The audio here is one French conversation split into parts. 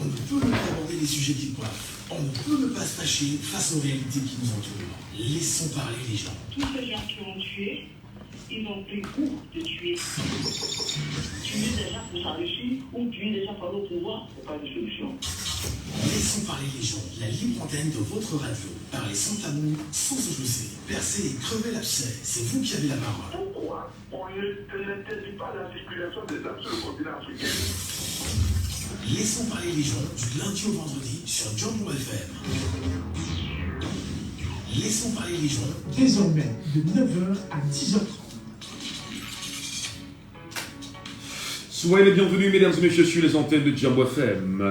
On ne peut ne pas aborder les sujets qui coiffent. On ne peut ne pas se fâcher face aux réalités qui nous entourent. Laissons parler les gens. Tous ces gens qui ont tué, ils ont pris goût de tuer. Tuer des gens pour s'enrichir ou tuer des gens pour le pouvoir, c'est pas une solution. Laissons parler les gens. La libre antenne de votre radio. Parlez sans tabou, sans se fausser. Percez et crevez l'abcès. C'est vous qui avez la parole. Pourquoi on n'interdit pas la circulation des âmes sur le continent africain? Laissons parler les gens du lundi au vendredi sur Jambo FM. Laissons parler les gens. Désormais, de 9h à 10h30. Soyez les bienvenus, mesdames et messieurs, sur les antennes de Jambo FM.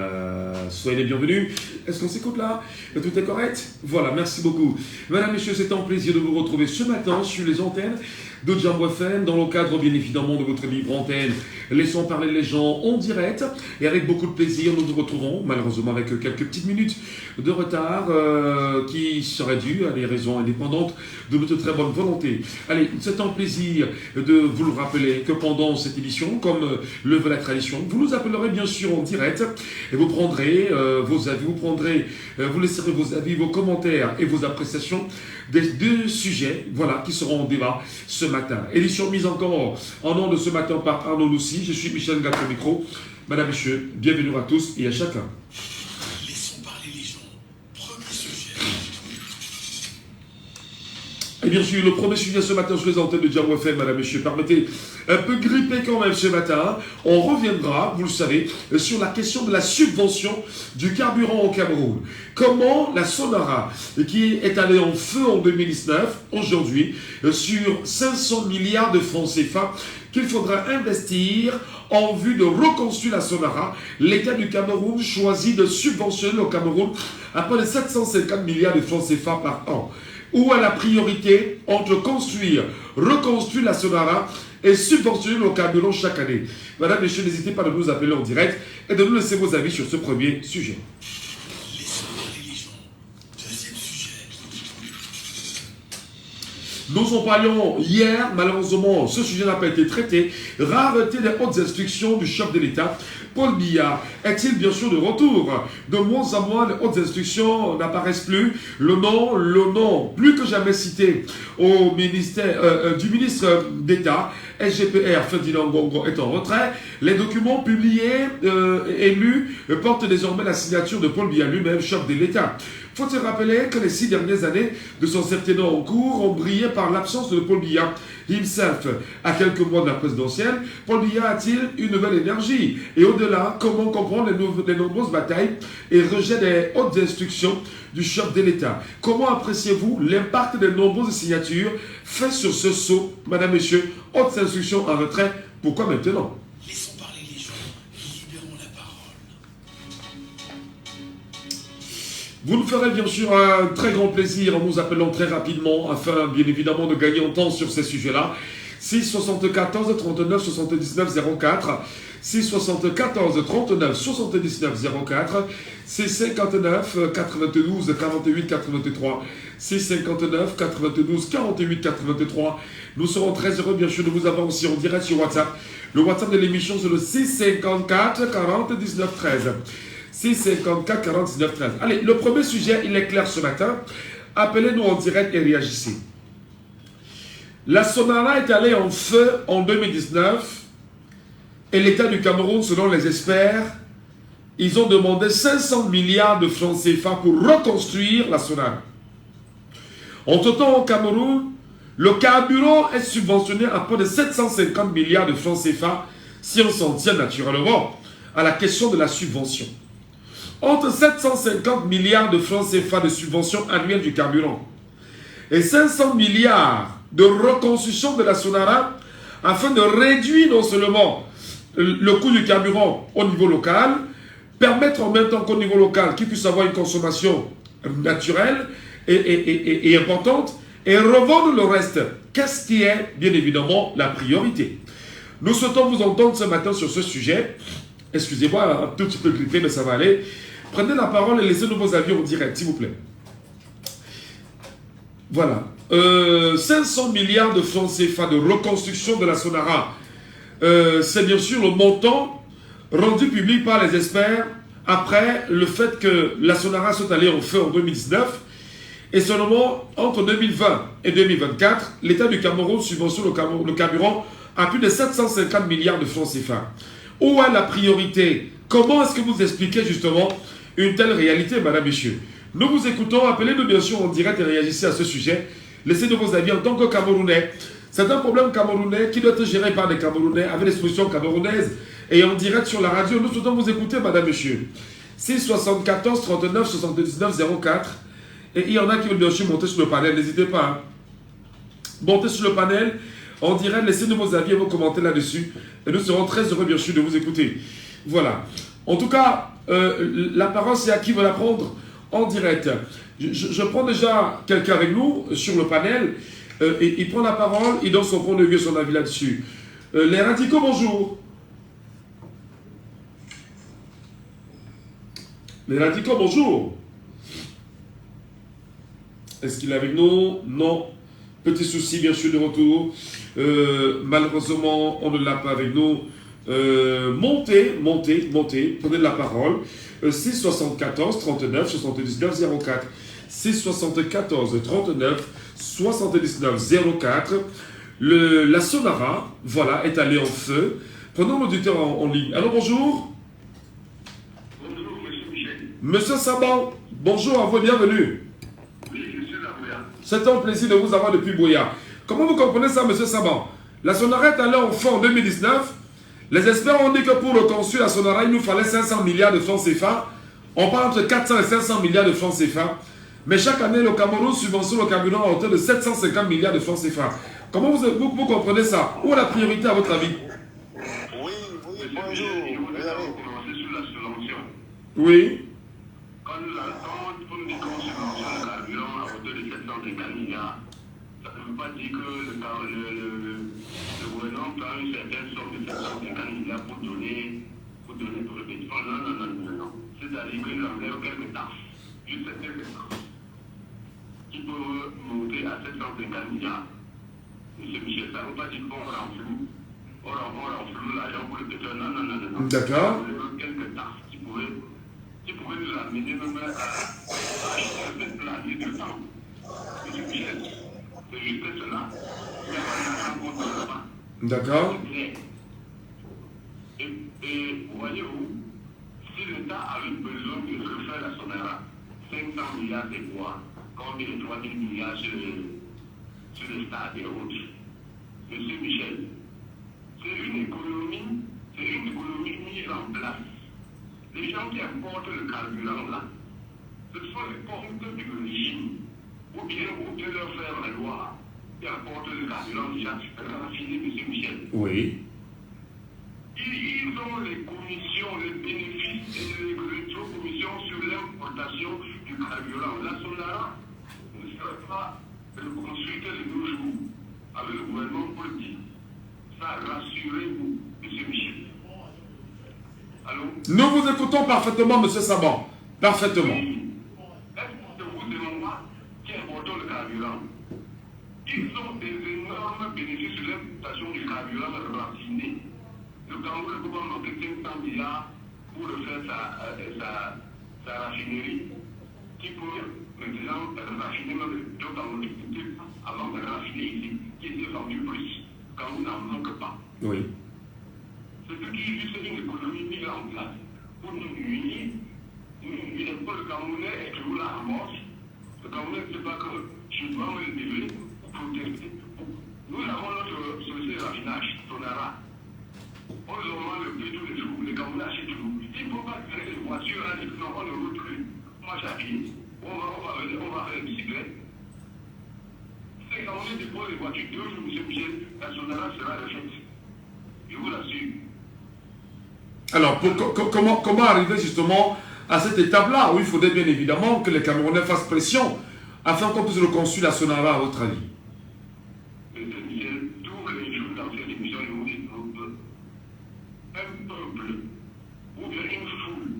Soyez les bienvenus. Est-ce qu'on s'écoute là? Tout est correct? Voilà, merci beaucoup. Mesdames et messieurs, c'est un plaisir de vous retrouver ce matin sur les antennes de Jambo FM, dans le cadre bien évidemment de votre libre antenne. Laissons parler les gens en direct. Et avec beaucoup de plaisir, nous nous retrouvons, malheureusement avec quelques petites minutes de retard, qui seraient dues à des raisons indépendantes de notre très bonne volonté. Allez, c'est un plaisir de vous le rappeler que pendant cette émission, comme le veut la tradition, vous nous appellerez bien sûr en direct et vous prendrez vos avis, vous laisserez vos avis, vos commentaires et vos appréciations des deux sujets, voilà, qui seront en débat ce matin. Édition mise encore en nom de ce matin par Arnaud Loussi. Je suis Michel Gâteau Micro. Madame, Messieurs, bienvenue à tous et à chacun. Laissons parler les gens. Premier sujet. Et bien sûr, le premier sujet ce matin sur les antennes de Jambo FM, Madame, Messieurs, permettez, un peu grippé quand même ce matin. On reviendra, vous le savez, sur la question de la subvention du carburant au Cameroun. Comment la Sonara, qui est allée en feu en 2019, aujourd'hui, sur 500 milliards de francs CFA, qu'il faudra investir en vue de reconstruire la Sonara. L'État du Cameroun choisit de subventionner au Cameroun à près de 750 milliards de francs CFA par an. Où est la priorité entre construire, reconstruire la Sonara et subventionner le carburant chaque année? Madame, Messieurs, n'hésitez pas à nous appeler en direct et de nous laisser vos avis sur ce premier sujet. Laissons parler les gens. Deuxième sujet. Nous en parlions hier, malheureusement, ce sujet n'a pas été traité. Rareté des hautes instructions du chef de l'État, Paul Biya. Est-il bien sûr de retour? De moins en moins, les hautes instructions n'apparaissent plus. Le nom, plus que jamais cité au ministère, du ministre d'État, SGPR Ferdinand Ngongo, est en retrait. Les documents publiés et lus portent désormais la signature de Paul Biya lui-même, chef de l'État. Faut-il rappeler que les 6 dernières années de son septennat en cours ont brillé par l'absence de Paul Biya himself. À quelques mois de la présidentielle, Paul Biya a-t-il une nouvelle énergie? Et au-delà, comment comprendre les nombreuses batailles et rejets des hautes instructions du chef de l'État? Comment appréciez-vous l'impact des nombreuses signatures faites sur ce saut, Madame, Messieurs, hautes instructions en retrait? Pourquoi maintenant? Laissons parler les gens. Libérons la parole. Vous nous ferez bien sûr un très grand plaisir en nous appelant très rapidement afin bien évidemment de gagner en temps sur ces sujets-là. 6 74 39 79 04, 6 74 39 79 04, 6 59 92 48 83, 6 59 92 48 83. Nous serons très heureux bien sûr de vous avoir aussi en direct sur WhatsApp. Le WhatsApp de l'émission c'est le 6 54 40 19 13. 6 54 49 13. Allez, le premier sujet, il est clair ce matin. Appelez-nous en direct et réagissez. La Sonara est allée en feu en 2019 et l'État du Cameroun, selon les experts, ils ont demandé 500 milliards de francs CFA pour reconstruire la Sonara. Entre-temps, au Cameroun, le carburant est subventionné à près de 750 milliards de francs CFA si on s'en tient naturellement à la question de la subvention. Entre 750 milliards de francs CFA de subvention annuelle du carburant et 500 milliards de reconstruction de la Sonara afin de réduire non seulement le coût du carburant au niveau local, permettre en même temps qu'au niveau local qu'il puisse avoir une consommation naturelle et importante et revendre le reste. Qu'est-ce qui est bien évidemment la priorité? Nous souhaitons vous entendre ce matin sur ce sujet. Excusez-moi, un tout petit peu grippé, mais ça va aller. Prenez la parole et laissez-nous vos avis en direct, s'il vous plaît. Voilà. 500 milliards de francs CFA de reconstruction de la Sonara. C'est bien sûr le montant rendu public par les experts après le fait que la Sonara soit allée en feu en 2019, et seulement entre 2020 et 2024, l'État du Cameroun subventionne le carburant à plus de 750 milliards de francs CFA. Où est la priorité? Comment est-ce que vous expliquez justement une telle réalité, madame, messieurs? Nous vous écoutons, appelez-nous bien sûr en direct et réagissez à ce sujet. Laissez-nous vos avis en tant que Camerounais. C'est un problème camerounais qui doit être géré par des Camerounais avec des solutions camerounaises et en direct sur la radio. Nous souhaitons vous écouter, madame, monsieur. 6 74 39 79 04. Et il y en a qui veulent bien sûr monter sur le panel. N'hésitez pas. Hein. Montez sur le panel en direct. Laissez-nous vos avis et vos commentaires là-dessus. Et nous serons très heureux, bien sûr, de vous écouter. Voilà. En tout cas, la parole, c'est à qui veut la prendre en direct. Je prends déjà quelqu'un avec nous sur le panel. Et il prend la parole, il donne son point de vue, son avis là-dessus. Les radicaux, bonjour. Les radicaux, bonjour. Est-ce qu'il est avec nous? Non. Petit souci, bien sûr, de retour. Malheureusement, on ne l'a pas avec nous. Montez. Prenez la parole. 6 74 39 79 04. 6 74 39 79 04. La Sonara, voilà, est allée en feu. Prenons l'auditeur en ligne. Alors, bonjour. Bonjour, monsieur Michel. Monsieur Saban, bonjour, à vous, bienvenue. Oui, je suis là, Bouya. C'est un plaisir de vous avoir depuis Bouya. Comment vous comprenez ça, monsieur Saban? La Sonara est allée en feu en 2019. Les experts ont dit que pour le construire la Sonara, il nous fallait 500 milliards de francs CFA. On parle entre 400 et 500 milliards de francs CFA. Mais chaque année, le Cameroun subventionne le carburant à hauteur de 750 milliards de francs CFA. Comment vous comprenez ça? Où est la priorité à votre avis? Oui, bonjour. Je voudrais commencer sur la subvention. Oui. Quand on dit qu'on subventionne le carburant à hauteur de 750 milliards, ça ne veut pas dire que le gouvernement prend une certaine somme de 750 milliards pour donner pour le pétrole. Non. C'est-à-dire qu'il enlève quelques taxes, juste quelques taxes, qui peuvent monter à 750 milliards. Monsieur Michel, ça ne veut pas dire qu'on renfloue l'argent pour le pétrole. Non. D'accord. Quelques taxes qui pourraient nous amener même à acheter cette planète de temps. Monsieur Michel, c'est juste cela. Il n'y a pas d'argent qu'on ne donne pas. D'accord. Et voyez-vous, si l'État avait besoin de refaire la Sonara, 500 milliards de quoi, combien de 3 000 milliards sur les stades et autres. Monsieur Michel, c'est une économie mise en place. Les gens qui importent le carburant là, ce sont les comptes du régime, ou bien leur faire la loi qui apportent le carburant déjà raffiné, monsieur Michel. Oui. Ils ont les commissions, les bénéfices et les rétro-commissions sur l'importation du carburant. La Sonara ne sera pas construite de nos jours avec le gouvernement politique. Ça, rassurez-vous, monsieur Michel. Allô? Nous vous écoutons parfaitement, monsieur Saban. Parfaitement. Est-ce que vous demandez qui importe le carburant? Ils ont des énormes bénéfices sur l'importation du carburant raffiné. Le Cameroun ne peut pas manquer 500 milliards pour refaire sa raffinerie qui peut maintenant raffiner même le Cameroun avant de raffiner ici, qui était vendu plus. Le Cameroun n'en manque pas. Oui. C'est juste une économie mise en place pour nous unir. Le Camerounais est toujours là à mort. Le Camerounais ne sait pas que je dois me lever pour protester. Nous avons notre société de raffinage, Sonara. On nous demande le prix tous les jours, les Camerounais achètent tout. Il ne faut pas créer des voitures à l'époque, non, on ne roule plus. Moi j'habite, on va faire une bicyclette. Si les Camerounais déposent les voitures 2 jours, M. Michel, la Sonara sera refaite. Je vous l'assure. Alors, comment arriver justement à cette étape-là où il faudrait bien évidemment que les Camerounais fassent pression afin qu'on puisse reconstruire la Sonara, à votre avis? Monsieur Michel, tous les jours dans cette émission, je vous dis, un peuple ou bien une foule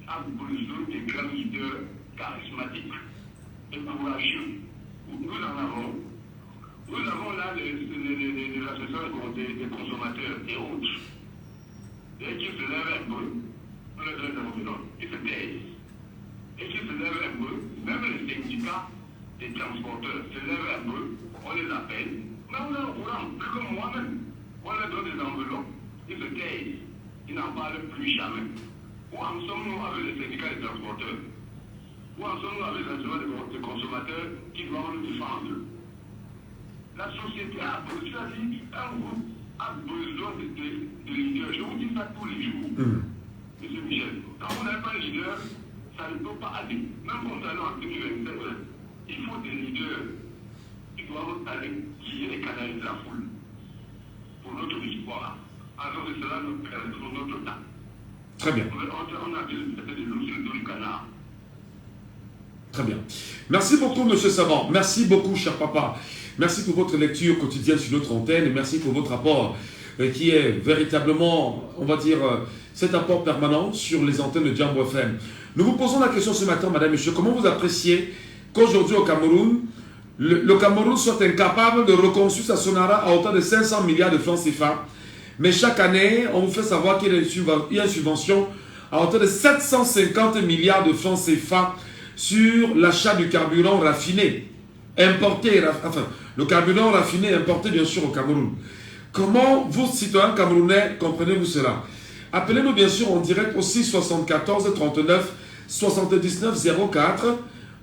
a besoin de grands leaders charismatiques et courageux. Nous en avons. Nous avons là les associations des consommateurs et autres. Et qui se lèvent un peu, on leur donne un environnement. Ils se et qui se lèvent un peu, même les syndicats des transporteurs se lèvent un peu, on les appelle, mais on est au courant, plus comme moi-même. On leur donne des enveloppes, ils se taisent, ils n'en parlent plus jamais. Où en sommes-nous avec les syndicats des transporteurs? Où en sommes-nous avec les assureurs des consommateurs qui doivent nous défendre? La société a besoin, un groupe a besoin de leaders. Je vous dis ça tous les jours. Monsieur Michel, quand vous n'avez pas de leader, ça ne peut pas aller. Même concernant en 2027, il faut des leaders qui doivent aller, qui viennent canaliser la foule pour notre histoire. Alors que cela nous perd notre temps. Très bien. On a besoin de nous sur le canard. Très bien. Merci beaucoup, monsieur Savant. Merci beaucoup, cher papa. Merci pour votre lecture quotidienne sur notre antenne et merci pour votre apport qui est véritablement, on va dire, cet apport permanent sur les antennes de Jambo FM. Nous vous posons la question ce matin, madame, monsieur, comment vous appréciez qu'aujourd'hui au Cameroun, le Cameroun soit incapable de reconstruire sa Sonara à hauteur de 500 milliards de francs CFA, mais chaque année, on vous fait savoir qu'il y a une subvention à hauteur de 750 milliards de francs CFA sur l'achat du carburant raffiné, importé, enfin, le carburant raffiné importé bien sûr au Cameroun. Comment vous, citoyens camerounais, comprenez-vous cela? Appelez-nous bien sûr en direct au 674 39 79 04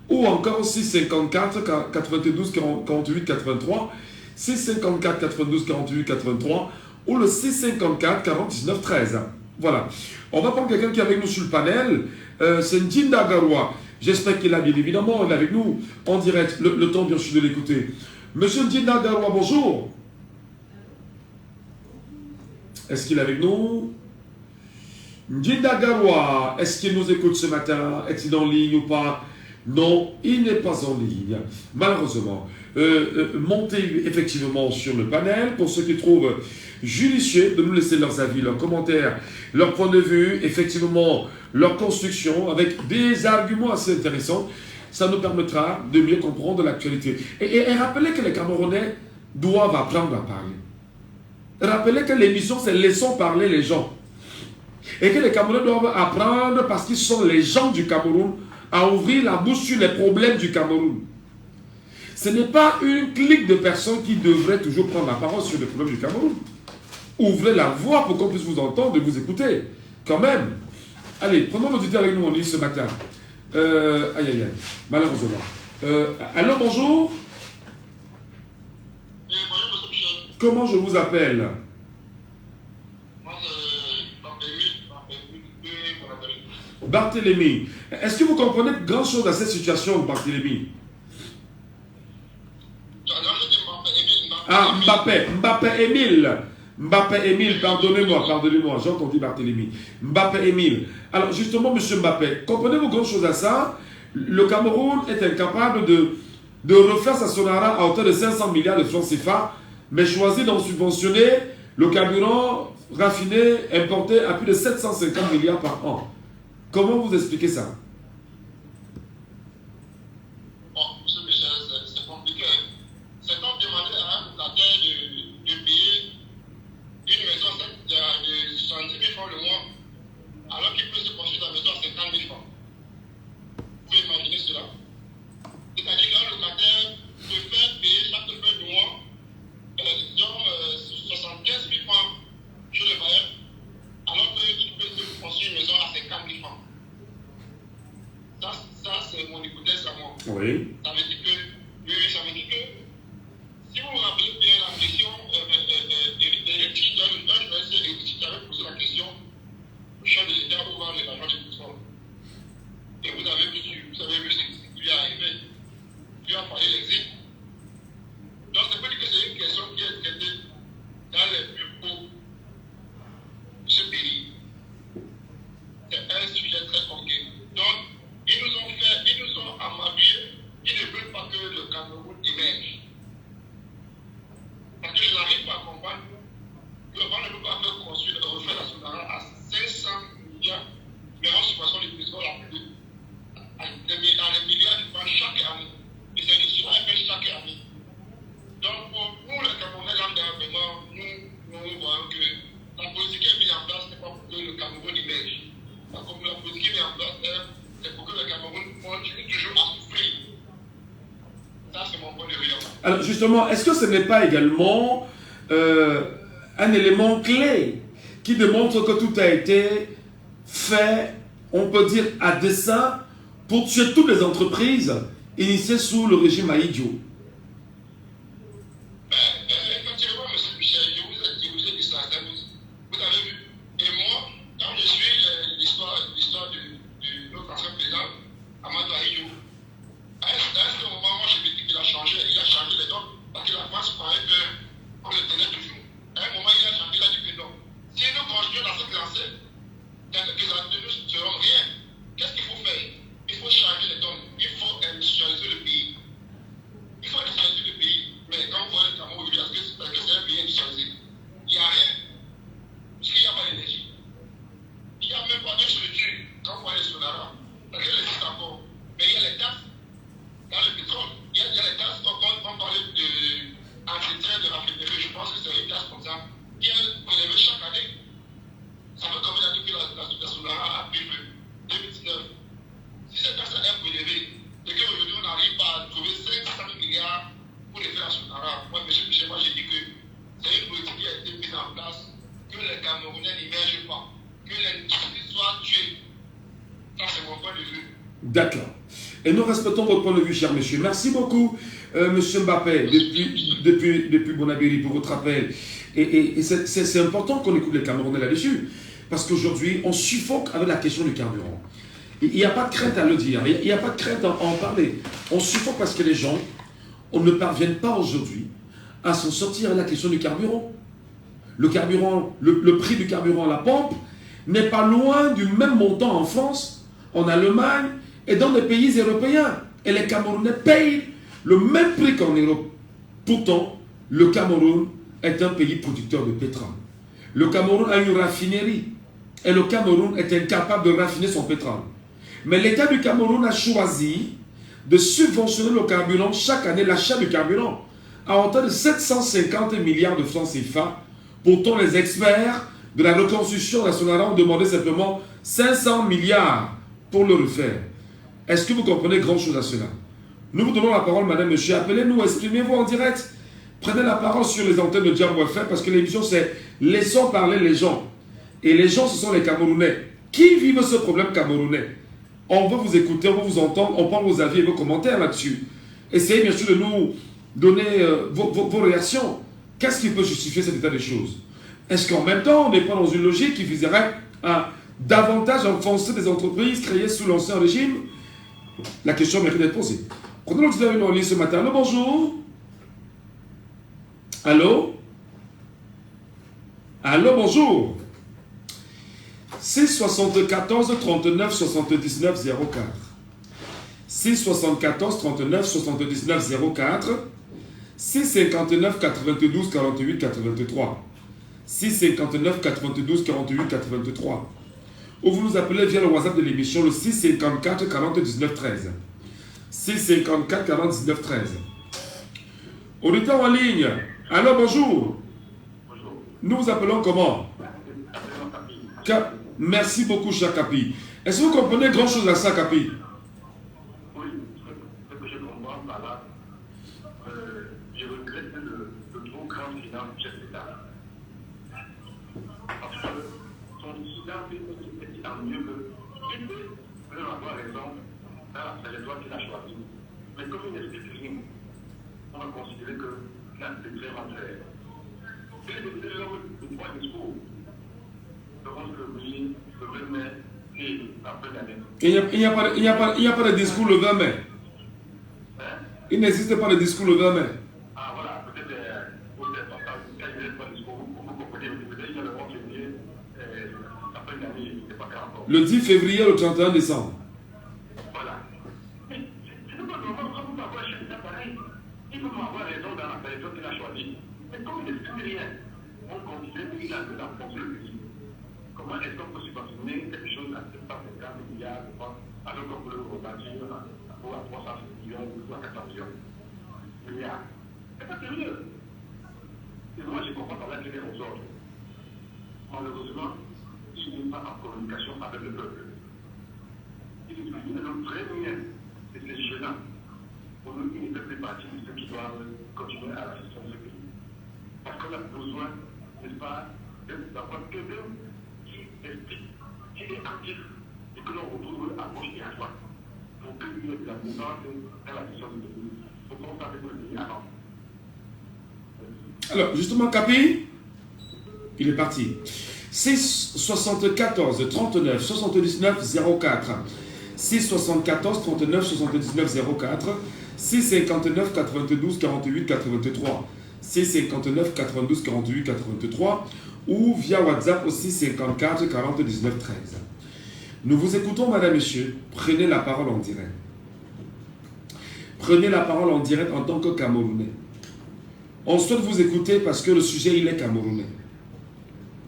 ou encore au 654 92 48 83, 654 92 48 83 ou le 654 49 13. Voilà. On va prendre quelqu'un qui est avec nous sur le panel. C'est Ndinda Garoua. J'espère qu'il est bien évidemment. Il est avec nous en direct. Le temps bien sûr de l'écouter. Monsieur Ndinda Garoua, bonjour. Est-ce qu'il est avec nous? Ndinda Garoua, est-ce qu'il nous écoute ce matin? Est-il en ligne ou pas? Non, il n'est pas en ligne, malheureusement. Montez effectivement sur le panel pour ceux qui trouvent judicieux de nous laisser leurs avis, leurs commentaires, leur point de vue, effectivement leur construction avec des arguments assez intéressants. Ça nous permettra de mieux comprendre l'actualité. Et rappelez que les Camerounais doivent apprendre à parler. Rappelez que l'émission c'est laissons parler les gens. Et que les Camerounais doivent apprendre parce qu'ils sont les gens du Cameroun à ouvrir la bouche sur les problèmes du Cameroun. Ce n'est pas une clique de personnes qui devraient toujours prendre la parole sur les problèmes du Cameroun. Ouvrez la voix pour qu'on puisse vous entendre et vous écouter. Quand même. Allez, prenons l'auditeur avec nous en ligne ce matin. Malheureusement. Allô, bonjour. Bonjour, monsieur Michel. Comment je vous appelle? Moi, c'est Barthélémy. Est-ce que vous comprenez grand chose à cette situation, Barthélémy? Ah, Mbappé Émile, pardonnez-moi, j'ai entendu Barthélémy. Mbappé Émile. Alors justement, monsieur Mbappé, comprenez-vous grand chose à ça? Le Cameroun est incapable de refaire sa Sonara à hauteur de 500 milliards de francs CFA, mais choisit d'en subventionner le carburant raffiné importé à plus de 750 milliards par an. Comment vous expliquez ça? Bon, monsieur Michel, c'est compliqué. C'est comme demander à un locataire de payer une maison de 70 000 francs le mois, alors qu'il peut se construire la maison à 50 000 francs. Vous pouvez imaginer cela? C'est-à-dire qu'un locataire peut faire payer chaque fin de mois, disons, 75 000 francs chez le bailleur, alors qu'il peut se construire une maison à 50 000 francs. Ça c'est mon hypothèse à moi. Oui. Ça veut dire que, ça veut dire que, si vous vous rappelez bien la question, Eric, qui avait posé la question au chef de l'État pour voir l'argent du pétrole. Et vous avez vu ce qui lui est arrivé. Il a fallu l'exil. Donc, ça veut dire que c'est une question qui est traitée dans les plus hauts de ce pays. C'est un sujet très concret. Donc, ils nous ont amabillés, ils ne veulent pas que le Cameroun émerge. Parce que je n'arrive pas à comprendre qu'on ne peut pas refaire la Sonara à 500 milliards, mais en subvention du pétrole à des milliards de francs chaque année. Et c'est une situation fait chaque année. Donc, pour nous, les Camerounais, vraiment, nous voyons que la politique qui est mise en place n'est pas pour que le Cameroun émerge. La politique qui est mise en place est c'est pour que le Cameroun continue toujours à souffrir. Ça, c'est mon point de vue. Alors justement, est-ce que ce n'est pas également un élément clé qui démontre que tout a été fait, on peut dire, à dessein pour tuer toutes les entreprises initiées sous le régime Ahidjo? Effectivement, M. Michel, je vous ai dit ça. Vous avez vu. Et moi, quand je suis l'histoire de notre ancien président, Amadou Ahidjo, à un moment, moi, je me dis qu'il a changé les dons, parce que la France paraît qu'on le tenait toujours. À un moment, il a changé, il a dit que non. Si nous continuons dans cette lancée, dans quelques années, nous ne serons rien. Qu'est-ce qu'il faut faire? Il faut changer les dons. Il faut industrialiser le pays. Il faut industrialiser le pays. Mais quand vous voyez le Cameroun aujourd'hui, est-ce que c'est un pays industrialisé? Il n'y a rien. Parce qu'il n'y a pas d'énergie. Il n'y a même pas de structure. Quand vous voyez le Sonara, parce qu'elle existe encore. Mais il y a les taxes dans le pétrole. Il y a les taxes, on parlait d'entretien de raffinerie. Je pense que c'est une taxe comme ça qui est prélevée chaque année. Ça fait combien d'années que la Sonara a pris 2019. Si cette taxe est prélevée, et qu'aujourd'hui on n'arrive pas à trouver 500 milliards pour les faire la Sonara, moi, M. Michel, moi j'ai dit que c'est une politique qui a été mise en place, que les Camerounais n'immergent pas, que l'industrie soit tuée. Ça, c'est mon point de vue. D'accord. Et nous respectons votre point de vue, cher monsieur. Merci beaucoup, monsieur Mbappé, depuis Bonabéry, pour votre appel. Et c'est important qu'on écoute les Camerounais là-dessus. Parce qu'aujourd'hui, on suffoque avec la question du carburant. Il n'y a pas de crainte à le dire. Il n'y a pas de crainte à en parler. On suffoque parce que les gens, on ne parviennent pas aujourd'hui à s'en sortir à la question du carburant. Le carburant, le prix du carburant à la pompe n'est pas loin du même montant en France, en Allemagne et dans les pays européens. Et les Camerounais payent le même prix qu'en Europe. Pourtant, le Cameroun est un pays producteur de pétrole. Le Cameroun a une raffinerie. Et le Cameroun est incapable de raffiner son pétrole. Mais l'État du Cameroun a choisi de subventionner le carburant chaque année, l'achat du carburant, à hauteur de 750 milliards de francs CFA. Pourtant, les experts de la reconstruction nationale ont demandé simplement 500 milliards pour le refaire. Est-ce que vous comprenez grand chose à cela? Nous vous donnons la parole, madame, monsieur. Appelez-nous, exprimez-vous en direct. Prenez la parole sur les antennes de Jam FM parce que l'émission, c'est laissons parler les gens. Et les gens, ce sont les Camerounais. Qui vivent ce problème camerounais? On veut vous écouter, on veut vous entendre, on prend vos avis et vos commentaires là-dessus. Essayez bien sûr de nous donner vos réactions. Qu'est-ce qui peut justifier cet état des choses? Est-ce qu'en même temps, on n'est pas dans une logique qui viserait à davantage enfoncer des entreprises créées sous l'ancien régime? La question mérite d'être posée. Prenons l'auditeur en ligne ce matin. Allô, bonjour. Allô? Allô, bonjour. 674 39 79 04. 674 39 79 04. 659 92 48 83. 659 92 48 83. Ou vous nous appelez via le WhatsApp de l'émission, le 654 40 19 13. 654 40 19 13. Auditeur en ligne. Allô, bonjour. Bonjour. Nous vous appelons comment? Merci beaucoup, cher Capi. Est-ce que vous comprenez grand chose à ça, Capi? Oui, ce que je comprends par là, je regrette le trop grand silence du chef d'État. Parce que son silence est tant mieux que il peut avoir raison dans la trajectoire qu'il a choisie. Mais comme il n'explique rien, on va considérer qu'il a fait très mal faire. C'est le point de discours. Il n'y a pas de discours le 20 mai. Il n'existe pas de discours le 20 mai. Ah voilà, peut-être quand il n'y a pas de discours, vous comprenez, peut-être il y a le 11 février, après l'année, c'est pas grave encore. Le 10 février, le 31 décembre. Voilà. Mais c'est pas normal, quand vous avoir un chef d'État pareil, il peut avoir raison dans la période qu'il a choisie. Mais comme il n'explique rien, on considère qu'il a de la force le pays. Comment est-ce qu'on peut subventionner quelque chose à 750 milliards de francs alors qu'on peut le rebâtir à 300 millions ou à 400 milliards? C'est pas sérieux. Et moi, je comprends par là qu'il est aux ordres. Malheureusement, il n'est pas en communication avec le peuple. Il est le vrai lien de ces jeunes-là. Pour nous, il ne fait plus partie de ceux qui doivent continuer à la gestion de ce pays. Parce qu'on a besoin, n'est-ce pas, d'avoir quelqu'un qui explique, qui est actif, et que l'on retrouve à gauche et à droite. Pour qu'il y ait de la présence dans la gestion du pays. Pour qu'on fasse le pays avant. Alors, justement, Capi, il est parti. C 74 39 79 04. C 74 39 79 04. C 59 92 48 83. C 59 92 48 83. Ou via WhatsApp aussi 54 40 19 13. Nous vous écoutons, madame, monsieur. Prenez la parole en direct. Prenez la parole en direct en tant que Camerounais. On souhaite vous écouter parce que le sujet, il est camerounais.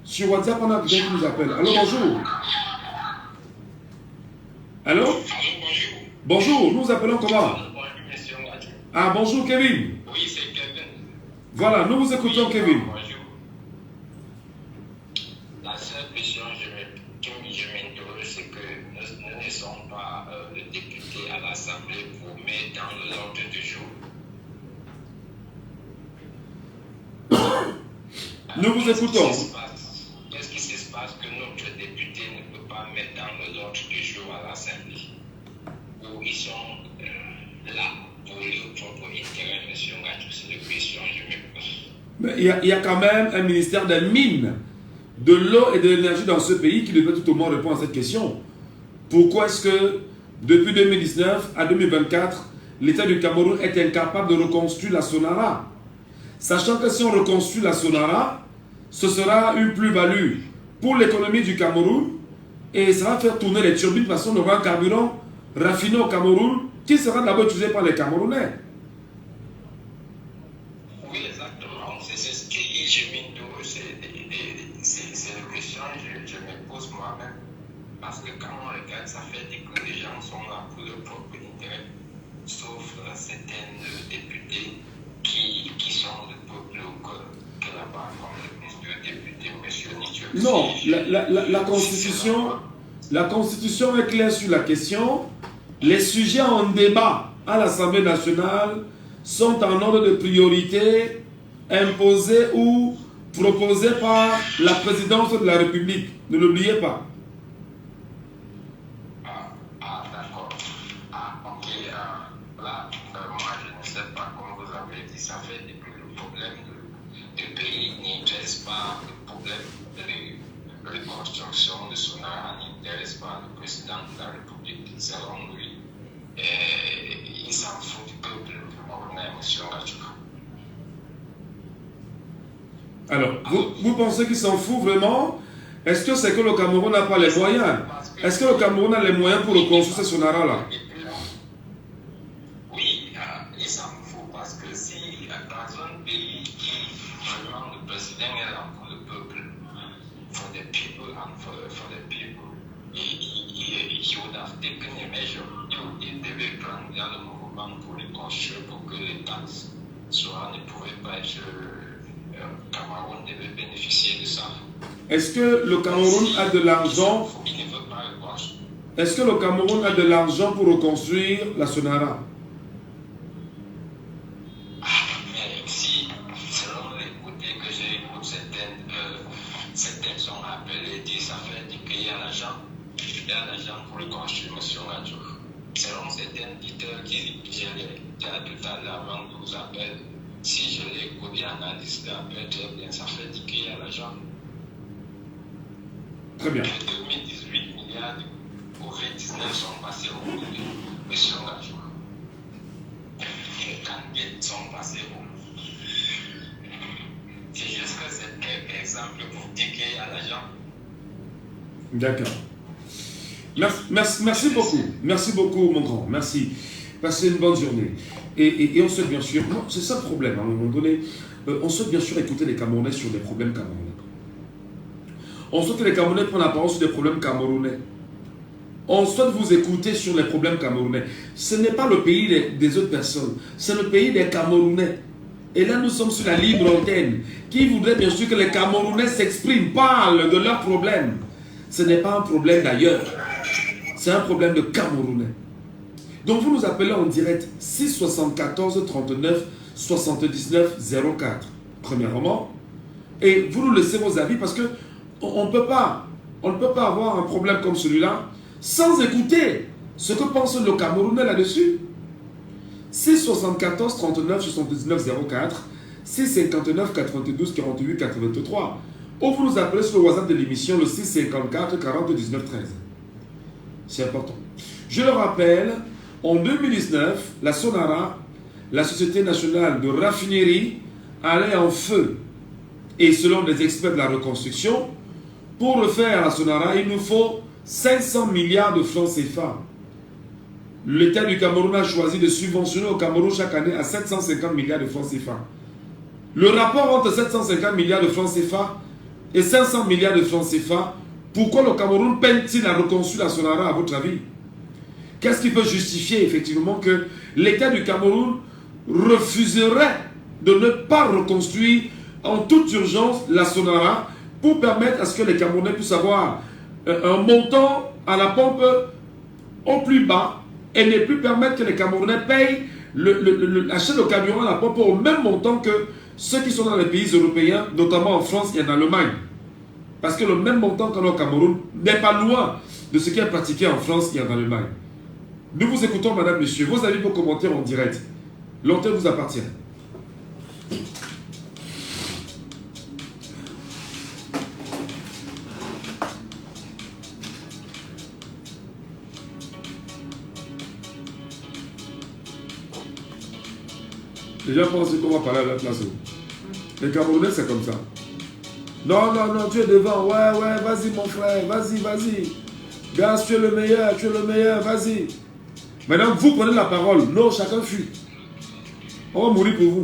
Sur WhatsApp, on a quelqu'un qui nous appelle. Allô, bonjour. Allô? Bonjour, nous vous appelons comment? Ah, bonjour, Kevin. Oui, c'est Kevin. Voilà, nous vous écoutons, Kevin. Bonjour. La seule question que je m'interroge, c'est que nous ne sommes pas le député à l'Assemblée pour mettre dans l'ordre du jour. Nous vous écoutons. Qu'est-ce qui se passe que notre député ne peut pas mettre dans l'ordre du jour à l'Assemblée? Où ils sont là pour leur propre intérêt, monsieur Ngatou? C'est la question que je me pose. Mais il y a quand même un ministère des Mines, de l'eau et de l'énergie dans ce pays qui devait tout au moins répondre à cette question. Pourquoi est-ce que depuis 2019 à 2024, l'État du Cameroun est incapable de reconstruire la Sonara? Sachant que si on reconstruit la Sonara, ce sera une plus-value pour l'économie du Cameroun et ça va faire tourner les turbines parce qu'on aura un carburant raffiné au Cameroun qui sera d'abord utilisé par les Camerounais. Oui, exactement. C'est ce que je m'interroge, c'est la question que je me pose moi-même. Parce que quand on regarde, ça fait que les gens sont là pour leur propre intérêt, sauf certains députés qui sont le peuple que là-bas, comme le député M. Nietzsche. Non, la Constitution est claire sur la question. Les sujets en débat à l'Assemblée nationale sont en ordre de priorité imposés ou proposés par la présidence de la République. Ne l'oubliez pas. D'accord. Ok. Là, moi, je ne sais pas, comme vous avez dit, ça fait que le problème du pays n'intéresse pas le problème de reconstruction de Sonara, n'intéresse pas le président de la République, selon lui. Et il s'en fout du peuple camerounais, M. Ngatou. Alors, vous pensez qu'il s'en fout vraiment? Est-ce que c'est que le Cameroun n'a pas les moyens? Est-ce que le Cameroun a les moyens pour reconstruire ce Sonara-là? Oui, il s'en fout parce que si dans un pays qui, vraiment, le président est là pour le peuple, for the people and for the people, he would have taken a measure. Il devait prendre le mouvement pour reconstruire, pour que les taxes ne pouvaient pas être. Cameroun devait bénéficier de ça. Est-ce que le Cameroun a de l'argent? Il ne veut pas reconstruire. Est-ce que le Cameroun a de l'argent pour reconstruire la Sonara? Mais si, selon les côtés que j'écoute, certaines sont appelées, disent ça fait qu'il y a l'argent pour reconstruire M. Ngatou. Selon certains éditeurs qui j'ai tout à l'heure avant de vous appeler, si je l'écoute et analyse l'appel très bien, ça fait qu'il y a l'argent. Très bien. 2018 milliards au 29 sont passés au bout de M. Ngatou. Les candidates sont passés au bout. C'est juste que c'est quelques exemples pour dire qu'il y a l'argent. D'accord. Merci beaucoup. Merci beaucoup, mon grand. Merci. Passez une bonne journée. Et on souhaite bien sûr, c'est ça le problème, à un moment donné, on souhaite bien sûr écouter les Camerounais sur les problèmes camerounais. On souhaite que les Camerounais prennent la parole sur les problèmes camerounais. On souhaite vous écouter sur les problèmes camerounais. Ce n'est pas le pays des autres personnes, c'est le pays des Camerounais. Et là, nous sommes sur la libre antenne, qui voudrait bien sûr que les Camerounais s'expriment, parlent de leurs problèmes. Ce n'est pas un problème d'ailleurs. C'est un problème de Camerounais. Donc vous nous appelez en direct 674 39 79 04. Premièrement. Et vous nous laissez vos avis parce que on ne peut pas avoir un problème comme celui-là sans écouter ce que pense le Camerounais là-dessus. 674 39 79 04, 659 92 48 83. Ou vous nous appelez sur le WhatsApp de l'émission, le 654 40 19 13. C'est important. Je le rappelle, en 2019, la Sonara, la Société nationale de raffinerie, allait en feu. Et selon les experts de la reconstruction, pour refaire la Sonara, il nous faut 500 milliards de francs CFA. L'État du Cameroun a choisi de subventionner au Cameroun chaque année à 750 milliards de francs CFA. Le rapport entre 750 milliards de francs CFA et 500 milliards de francs CFA, pourquoi le Cameroun peine-t-il à reconstruire la Sonara à votre avis? Qu'est-ce qui peut justifier effectivement que l'État du Cameroun refuserait de ne pas reconstruire en toute urgence la Sonara pour permettre à ce que les Camerounais puissent avoir un montant à la pompe au plus bas et ne plus permettre que les Camerounais payent l'achat de carburant à la pompe au même montant que ceux qui sont dans les pays européens, notamment en France et en Allemagne. Parce que le même montant qu'en Cameroun n'est pas loin de ce qui est pratiqué en France et en Allemagne. Nous vous écoutons, madame, monsieur. Vos avis, vos commentaires en direct. L'antenne vous appartient. Les gens pensent qu'on va parler à la place. Les Camerounais, c'est comme ça. Non, non, non, tu es devant. Ouais, ouais, vas-y, mon frère. Vas-y, vas-y. Gaz, tu es le meilleur, vas-y. Maintenant, vous prenez la parole. Non, chacun fuit. On va mourir pour vous.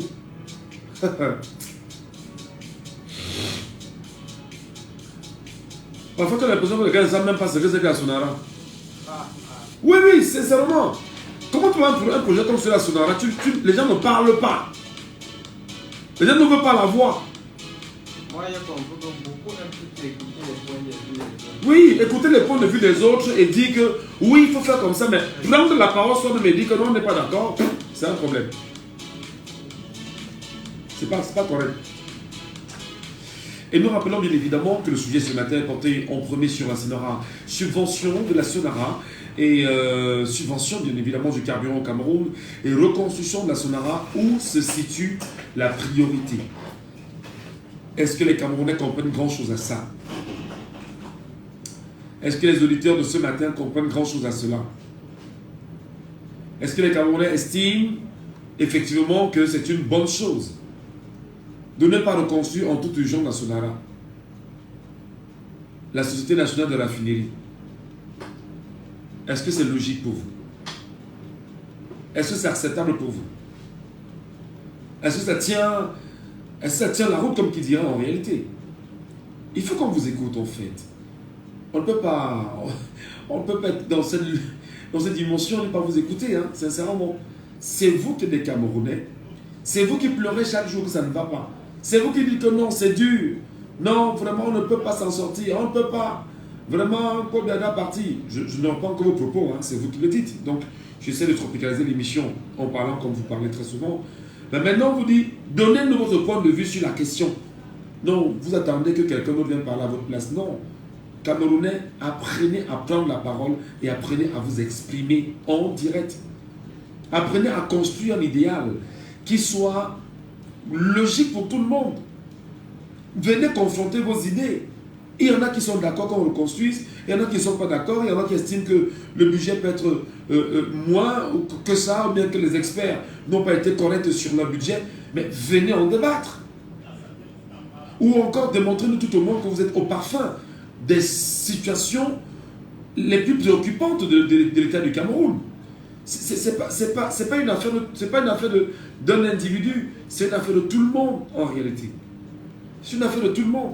Parfois, tu as l'impression que les gars ne savent même pas ce que c'est que la Sonara. Oui, oui, sincèrement. Comment tu vas pour un projet comme celui la Sonara, les gens ne parlent pas. Les gens ne veulent pas la voir. Moi, il y a beaucoup écouter les points de vue des autres. Oui, écouter les points de vue des autres et dire que oui, il faut faire comme ça, mais prendre la parole soit de me dire que non, on n'est pas d'accord, c'est un problème. C'est pas correct. Et nous rappelons bien évidemment que le sujet ce matin est porté en premier sur la Sonara. Subvention de la Sonara et subvention bien évidemment du carburant au Cameroun et reconstruction de la Sonara, où se situe la priorité. Est-ce que les Camerounais comprennent grand chose à ça? Est-ce que les auditeurs de ce matin comprennent grand chose à cela? Est-ce que les Camerounais estiment effectivement que c'est une bonne chose de ne pas reconstruire en toute urgence la Sonara, la Société nationale de raffinerie? Est-ce que c'est logique pour vous? Est-ce que c'est acceptable pour vous? Est-ce que ça tient la route comme qui dirait en réalité? Il faut qu'on vous écoute en fait. On ne peut pas être dans cette dimension et ne pas vous écouter, hein, sincèrement. C'est vous qui êtes des Camerounais. C'est vous qui pleurez chaque jour que ça ne va pas. C'est vous qui dites que non, c'est dur. Non, vraiment, on ne peut pas s'en sortir. On ne peut pas. Vraiment, pour la dernière partie, je ne reprends que vos propos, hein, c'est vous qui le dites. Donc, j'essaie de tropicaliser l'émission en parlant comme vous parlez très souvent. Mais maintenant, on vous dit, donnez-nous votre point de vue sur la question. Non, vous attendez que quelqu'un d'autre vienne parler à votre place. Non. Camerounais, apprenez à prendre la parole et apprenez à vous exprimer en direct. Apprenez à construire un idéal qui soit logique pour tout le monde. Venez confronter vos idées. Il y en a qui sont d'accord qu'on reconstruise, il y en a qui ne sont pas d'accord, il y en a qui estiment que le budget peut être moins que ça, ou bien que les experts n'ont pas été corrects sur leur budget. Mais venez en débattre. Ou encore démontrez-nous tout au monde que vous êtes au parfum des situations les plus préoccupantes de l'État du Cameroun. C'est pas une affaire d'un individu, c'est une affaire de tout le monde en réalité. C'est une affaire de tout le monde.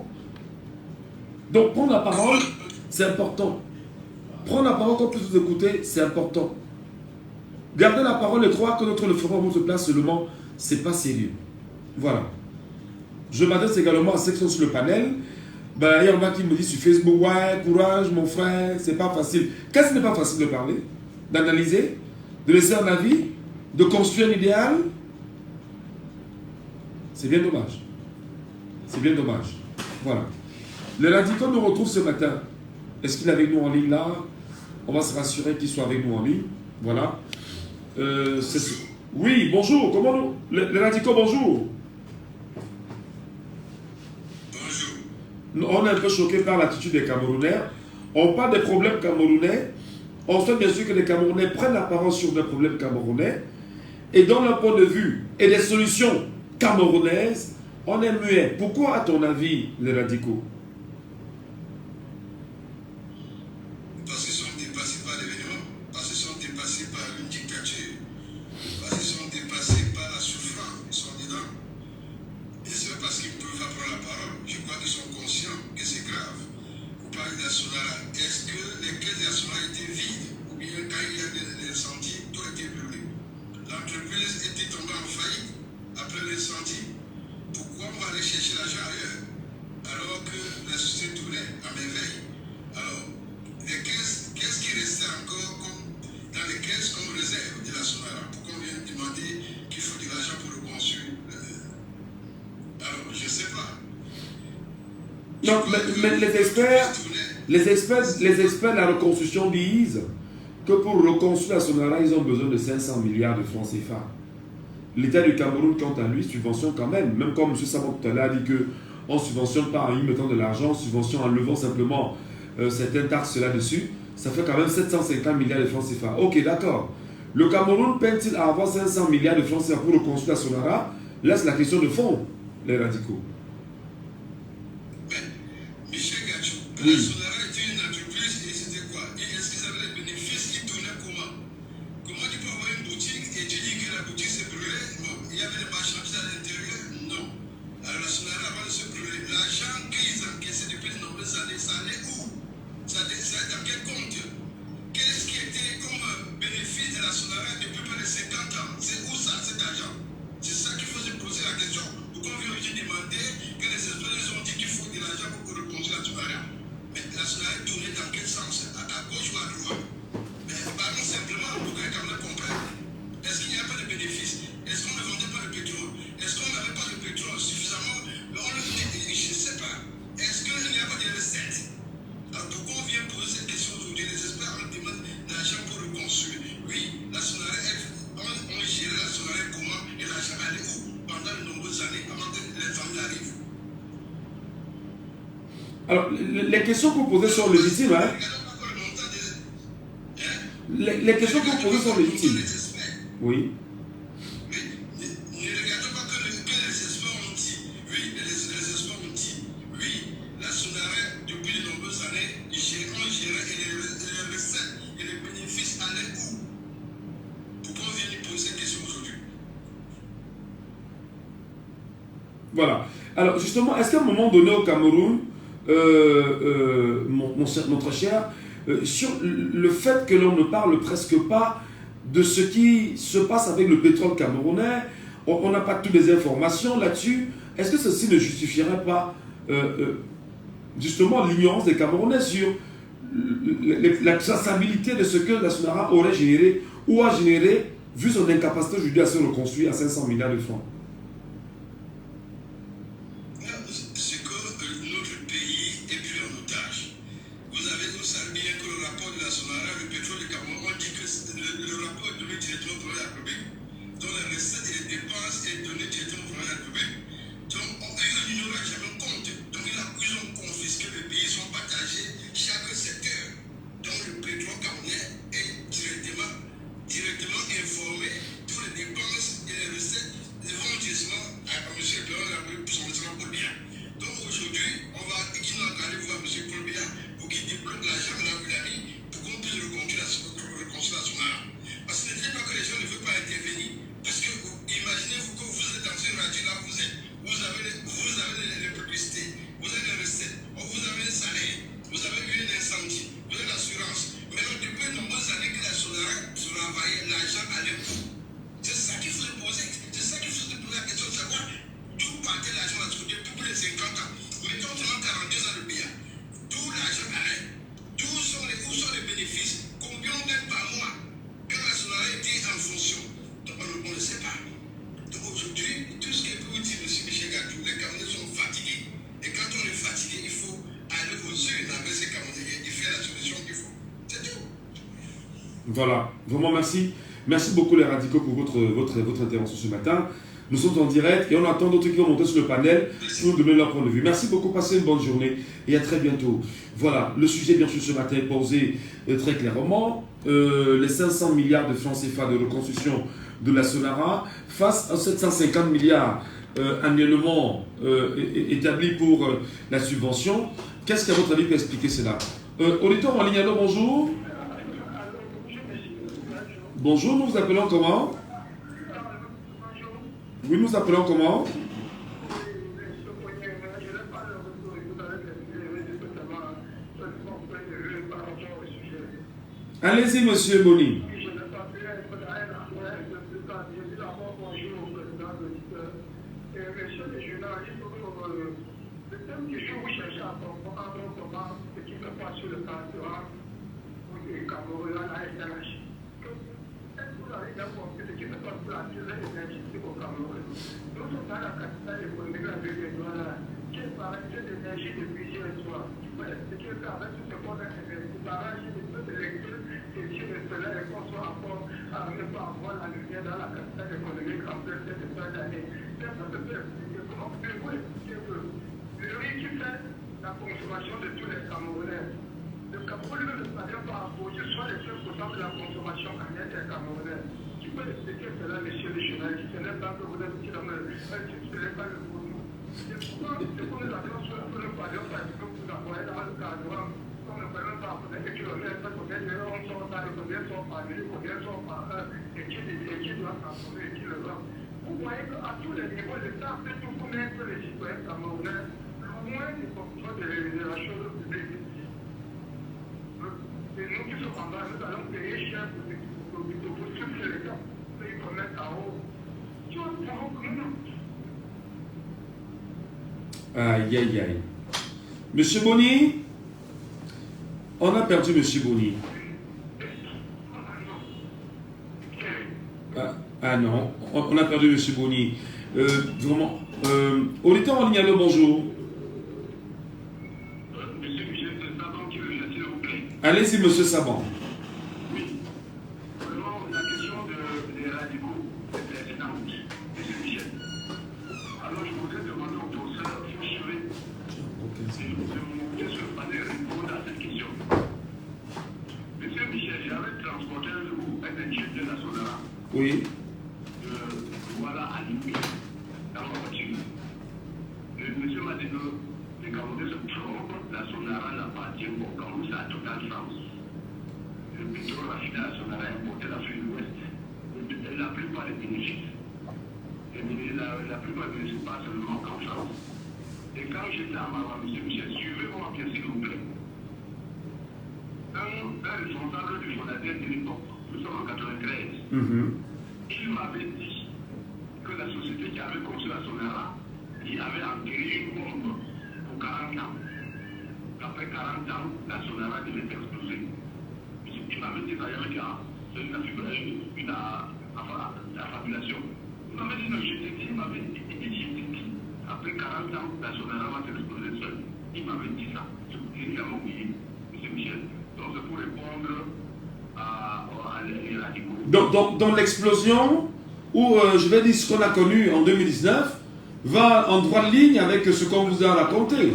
Donc prendre la parole, c'est important. Prendre la parole qu'on puisse vous écouter, c'est important. Garder la parole et croire que notre le ferons à votre place seulement, c'est pas sérieux. Voilà. Je m'adresse également à ceux qui sont sur le panel. Ben, il y en a qui me disent sur Facebook, ouais, courage mon frère, c'est pas facile. Qu'est-ce qui n'est pas facile de parler? D'analyser? De laisser un avis? De construire un idéal? C'est bien dommage. C'est bien dommage. Voilà. Le Radico nous retrouve ce matin. Est-ce qu'il est avec nous en ligne là? On va se rassurer qu'il soit avec nous en ligne. Voilà. Oui, bonjour. Comment nous? Le Radico, bonjour. On est un peu choqué par l'attitude des Camerounais. On parle des problèmes camerounais. On souhaite bien sûr que les Camerounais prennent la parole sur des problèmes camerounais. Et dans leur point de vue et des solutions camerounaises, on est muet. Pourquoi, à ton avis, les radicaux? Parce qu'ils sont dépassés par l'événement, parce qu'ils sont dépassés par une dictature, parce qu'ils sont dépassés par la souffrance, ils sont dedans. Et c'est parce qu'ils ne peuvent pas prendre la parole. Je crois qu'ils sont conscients que c'est grave. Vous parlez de la Sonara. Est-ce que les caisses de la Sonara étaient vides? Ou bien quand il y a des incendies, tout a été brûlé? L'entreprise était tombée en faillite après l'incendie. Pourquoi on va aller chercher l'argent ailleurs? Alors que la société tournait à merveille. Alors, les caisses, qu'est-ce qui restait encore dans les caisses comme réserve de la Sonara? Pourquoi on vient demander qu'il faut de l'argent pour reconstruire? Alors, je ne sais pas. Non, mais les experts de la reconstruction disent que pour reconstruire la Sonara, ils ont besoin de 500 milliards de francs CFA. L'État du Cameroun, quant à lui, subventionne quand même. Même comme M. Savon tout à l'heure a dit qu'on ne subventionne pas en y mettant de l'argent, on subventionne en levant simplement certaines taxes là-dessus. Ça fait quand même 750 milliards de francs CFA. Ok, d'accord. Le Cameroun peine-t-il à avoir 500 milliards de francs CFA pour reconstruire la Sonara? Là, c'est la question de fond, les radicaux. Mais, Michel Gachou, oui. La Sonara était une entreprise et c'était quoi? Et est-ce qu'ils avaient les bénéfices qui tournaient comment? Comment tu peux avoir une boutique et tu dis que la boutique s'est brûlée? Bon, il y avait des marchandises à l'intérieur? Non. Alors la Sonara, avant de se brûler, l'argent qu'ils encaissaient depuis de nombreuses années, ça allait où? Ça allait dans quel compte? Qu'est-ce qui était comme bénéfice de la Sonara depuis près de 50 ans? C'est où ça, cet argent? C'est ça qu'il faut se poser la question. Pourquoi on vient aujourd'hui demander que les experts ont dit qu'il faut de l'argent pour reconstruire la Sonara? Mais la Sonara est tournée dans quel sens? À gauche ou à droite? Mais parlons simplement pour que les Camerounais comprennent. Est-ce qu'il n'y a pas de bénéfice? Est-ce qu'on ne vendait pas le pétrole? Est-ce qu'on n'avait pas de pétrole suffisamment? Je ne sais pas. Est-ce qu'il n'y a pas de recettes? Alors pourquoi on vient poser cette question aujourd'hui? Les experts ont demandé de l'argent pour reconstruire. Oui, la Sonara, on gérait la Sonara comment? Et l'argent allait où? Pendant de nombreuses années, avant que les familles arrivent. Alors, les questions que vous posez sont légitimes, hein? Les questions que vous posez sont légitimes. Oui. Ne regardons pas que les experts ont dit. Oui, les experts ont dit. Oui, la Sonara, depuis de nombreuses années, on gérait et les recettes et les bénéfices allaient où? Pourquoi on vient lui poser cette question aujourd'hui? Voilà. Alors, justement, est-ce qu'à un moment donné au Cameroun, notre cher, sur le fait que l'on ne parle presque pas de ce qui se passe avec le pétrole camerounais, on n'a pas toutes les informations là-dessus. Est-ce que ceci ne justifierait pas justement l'ignorance des Camerounais sur la traçabilité de ce que la Sonara aurait généré ou a généré, vu son incapacité aujourd'hui à se reconstruire à 500 milliards de francs? Mettons seulement 42 ans de BIA. Tout l'argent allait. Où sont les bénéfices? Combien on gagne par mois? Quand la Sonara était en fonction, donc on ne sait pas. Donc aujourd'hui, tout ce que vous dites, M. Michel Gadou, les Camerounais sont fatigués. Et quand on est fatigué, il faut aller aux urnes avec ces Camerounais et faire la solution qu'il faut. C'est tout. Voilà, vraiment merci. Merci beaucoup les radicaux pour votre intervention ce matin. Nous sommes en direct et on attend d'autres qui vont monter sur le panel pour nous donner leur point de vue. Merci beaucoup, passez une bonne journée et à très bientôt. Voilà, le sujet bien sûr ce matin est posé très clairement. Les 500 milliards de francs CFA de reconstruction de la Sonara face à 750 milliards annuellement établis pour la subvention. Qu'est-ce qu'à votre avis peut expliquer cela? Auditeur en ligne, alors bonjour. Bonjour, nous vous appelons comment? Oui, nous appelons comment? Allez-y, monsieur Boni. La consommation de tous les Camerounais. Le Cameroun ne parvient pas à apposer soit les 5% de la consommation annuelle des Camerounais. Qui peut expliquer cela, monsieur le journaliste? Ce n'est pas que vous êtes dans le ce n'est pas le boulot. C'est pourquoi nous avions soit que nous parlions parce que vous envoyez dans le cadre, comme nous ne pouvons pas apporter des kilomètres, combien on sort par combien sont par nuit, combien sont par heure, et qui doit s'apporter, et qui le doit. Vous voyez qu'à tous les niveaux, l'État fait tout pour mettre les citoyens camerounais moins des contrôles de rémunération publique. Et nous qui sommes en bas, nous allons payer cher pour souffler l'État, pour y remettre en haut. Tu vois, ça vaut comment? Aïe, aïe, aïe. Monsieur Boni, on a perdu Monsieur Boni. Ah non, on a perdu Monsieur Boni. Vraiment. Auditeur en ligne, allô, bonjour. Monsieur Michel, c'est Saban qui veut s'il vous plaît. Allez-y, monsieur Saban. Oui. Vraiment, la question des radicaux, c'est dans monsieur Michel. Alors, je voudrais demander au professeur Fouchivé de monter sur le panel répondre à cette question. Monsieur Michel, j'avais transporté un jour un chef de la Sonara. Oui. Voilà, à Libye, dans ma voiture. Le monsieur m'a dit que les Camerounais se trompent, la Sonara n'appartient au Cameroun, c'est à Total France. Le pétrole raffiné à la Sonara est importé de l'Afrique de l'Ouest. La plupart des bénéfices, la plupart des bénéfices passent seulement en France. Et quand j'étais à Maroc, monsieur Michel, suivez-moi bien s'il vous plaît. Un responsable du Fondateur de l'époque, nous sommes en 93, il m'avait dit que la société qui avait construit la Sonara, il avait enterré une bombe pour 40 ans. Après 40 ans, la Sonara devait exploser. Il m'avait dit d'ailleurs qu'il y a une affabulation. Il m'avait dit non, j'étais dit, il m'avait dit, après 40 ans, la Sonara va s'exploser seule. Il m'avait dit ça. J'ai jamais oublié, M. Michel. Donc c'est pour répondre à les radicaux. Donc dans l'explosion, où je vais dire ce qu'on a connu en 2019, va en droite ligne avec ce qu'on vous a raconté.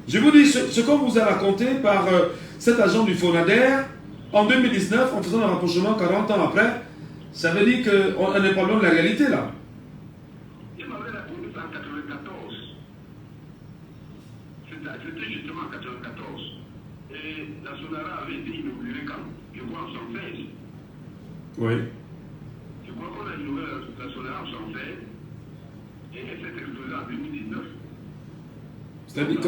Je vous dis ce qu'on vous a raconté par cet agent du Fonader en 2019, en faisant un rapprochement 40 ans après. Ça veut dire qu'on n'est pas loin de la réalité là. Il m'avait répondu en 94. C'était justement en 94. Et la Sonara avait été inaugurée quand? Je crois en 116. Oui. Je crois qu'on a inauguré la Sonara en 116 et elle s'est explosée en 2019. C'est-à-dire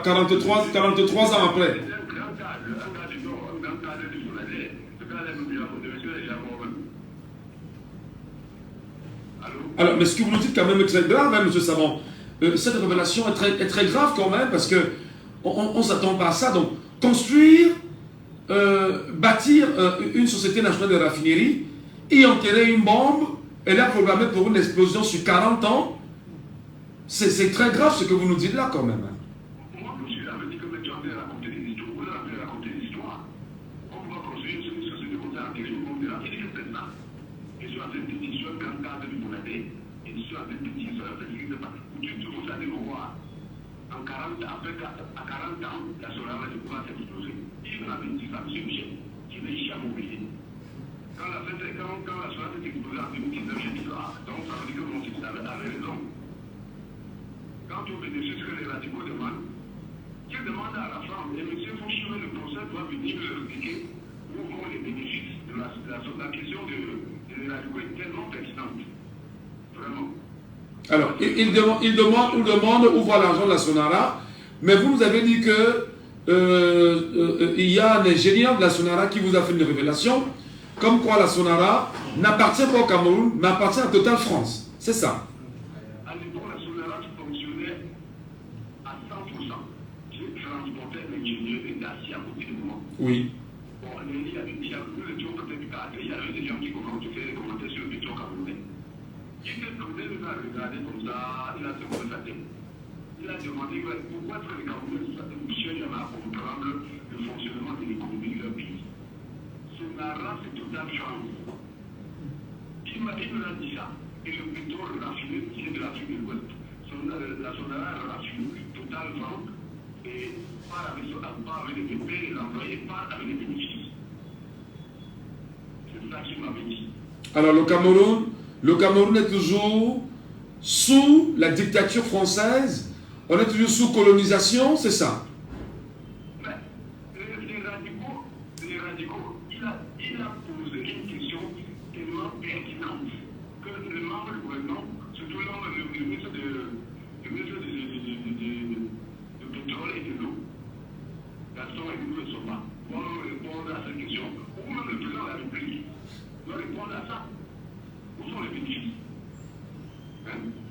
43 ans après. C'est un grand cadre du Nord, un grand cadre du Sonader. Ce cadre de monsieur est déjà mort. Allô? Alors, mais ce que vous nous dites quand même que c'est grave, hein, monsieur Savon. cette révélation est très grave quand même, parce qu'on ne s'attend pas à ça. Donc, construire, bâtir une société nationale de raffinerie, y enterrer une bombe, et la programmer pour une explosion sur 40 ans, c'est très grave ce que vous nous dites là quand même. Moi, monsieur, avait dit que tu as raconté des histoires, vous avez raconté des histoires. On va construire une société comme ça, une bombe de raffinerie, c'est ça. Et sur un petit sur un grand cadre de mon année, et sur un petit sur un petit de pas. Vous allez le voir. En 40 ans, après à 40 ans, la Sonara ne pourra s'exploser. Il m'avait dit ça, monsieur Michel, qui n'est jamais oublié. Quand la Sonara s'est explosée en 2019, j'ai dit ça. Donc ça veut dire que mon fils avait raison. Quand on bénéficie ce que les radicaux demandent, ils demandent à la femme, et monsieur Fouchou, le procès doit venir leur expliquer où vont les bénéfices de la question des radicaux est tellement pertinente. Vraiment. Alors, il demande où va l'argent de la Sonara, mais vous nous avez dit que il y a un ingénieur de la Sonara qui vous a fait une révélation, comme quoi la Sonara n'appartient pas au Cameroun, mais appartient à Total France. C'est ça. À l'époque, la Sonara fonctionnait à 100%. J'ai transporté un ingénieur d'acier à côté de moi. Oui. Bon, il avait dit, nous étions peut-être pas, il y avait des gens qui commentaient sur le béton camerounais. Il s'est tourné, il a regardé comme ça, il a secoué sa tête. Il a demandé pourquoi est-ce que les Camerounais cherchent à comprendre le fonctionnement de l'économie de leur pays. Sonara, c'est Total France. Il me l'a dit ça. Et le pétrole raffiné qui est de l'Afrique de l'Ouest. La Sonara raffine Total France et part avec les BP, les employés, part avec les bénéfices. C'est ça qu'il m'avait dit. Alors le Cameroun est toujours sous la dictature française. On est toujours sous colonisation, c'est ça? Mais les radicaux, il a posé une question tellement pertinente que le membre du gouvernement, surtout le ministre de pétrole et de l'eau, Gaston et nous ne sommes pas, vont répondre à cette question, ou même le président de la République doit répondre à ça. Où sont les bénéfices?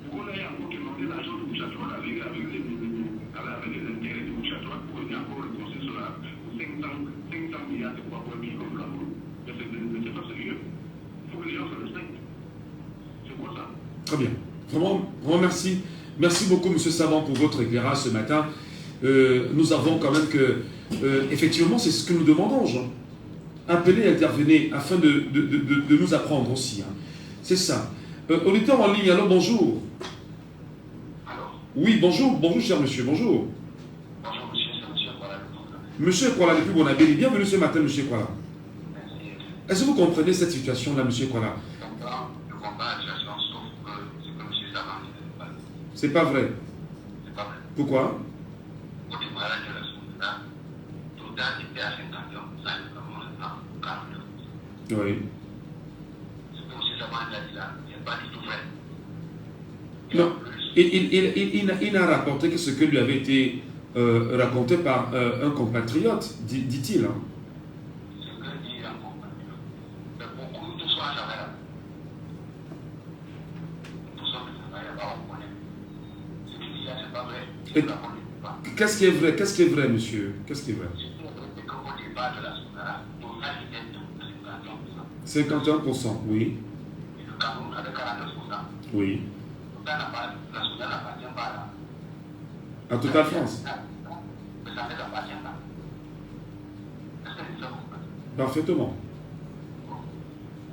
Pourquoi on a encore demandé l'argent de Bouchatois avec les intérêts de Bouchatois pour venir encore le conseil sur la 500 milliards de quoi pour un pays comme le Cameroun? Mais c'est pas sérieux. Il faut que les gens se respectent. C'est quoi ça? Très bien. Vraiment merci. Merci beaucoup, M. Savant, pour votre éclairage ce matin. Nous avons quand même que, effectivement, c'est ce que nous demandons, Jean. Appelez, intervenez, afin de nous apprendre aussi. Hein. C'est ça. Auditeur en ligne, alors bonjour. Allô? Oui, bonjour, cher monsieur, bonjour. Bonjour monsieur, c'est monsieur Kuala. Monsieur Kuala depuis Bonabéli, bienvenue ce matin, monsieur Kuala. Merci. Est-ce que vous comprenez cette situation-là, monsieur Kuala? Je comprends la situation, sauf que ce que monsieur Savant dit n'est pas vrai. C'est pas vrai. C'est pas vrai. Pourquoi? Au démarrage de la Sonara, Total était à 50 ans, ça ne peut pas 40 ans. Oui. Ce que monsieur Savant a dit là, n'est pas du tout vrai. Non, il n'a rapporté que ce que lui avait été raconté par un compatriote, dit-il. Hein. Ce que dit un compatriote. Mais beaucoup, tout soit jamais là. Tout ça, ça ne va pas reconnaître. Ce qu'il dit là, c'est pas vrai. Il ne la connaît pas. Qu'est-ce qui est vrai? Qu'est-ce qui est vrai, monsieur? Qu'est-ce qui est vrai? Ce qui est vrai, c'est qu'au départ de la Sonara, Total était de 51%, oui. Et le Cameroun avait 49%. Oui. La Sonara n'appartient pas là. À Total France. Mais ça ne appartient pas. Est-ce que c'est ça vous comprenez? Parfaitement.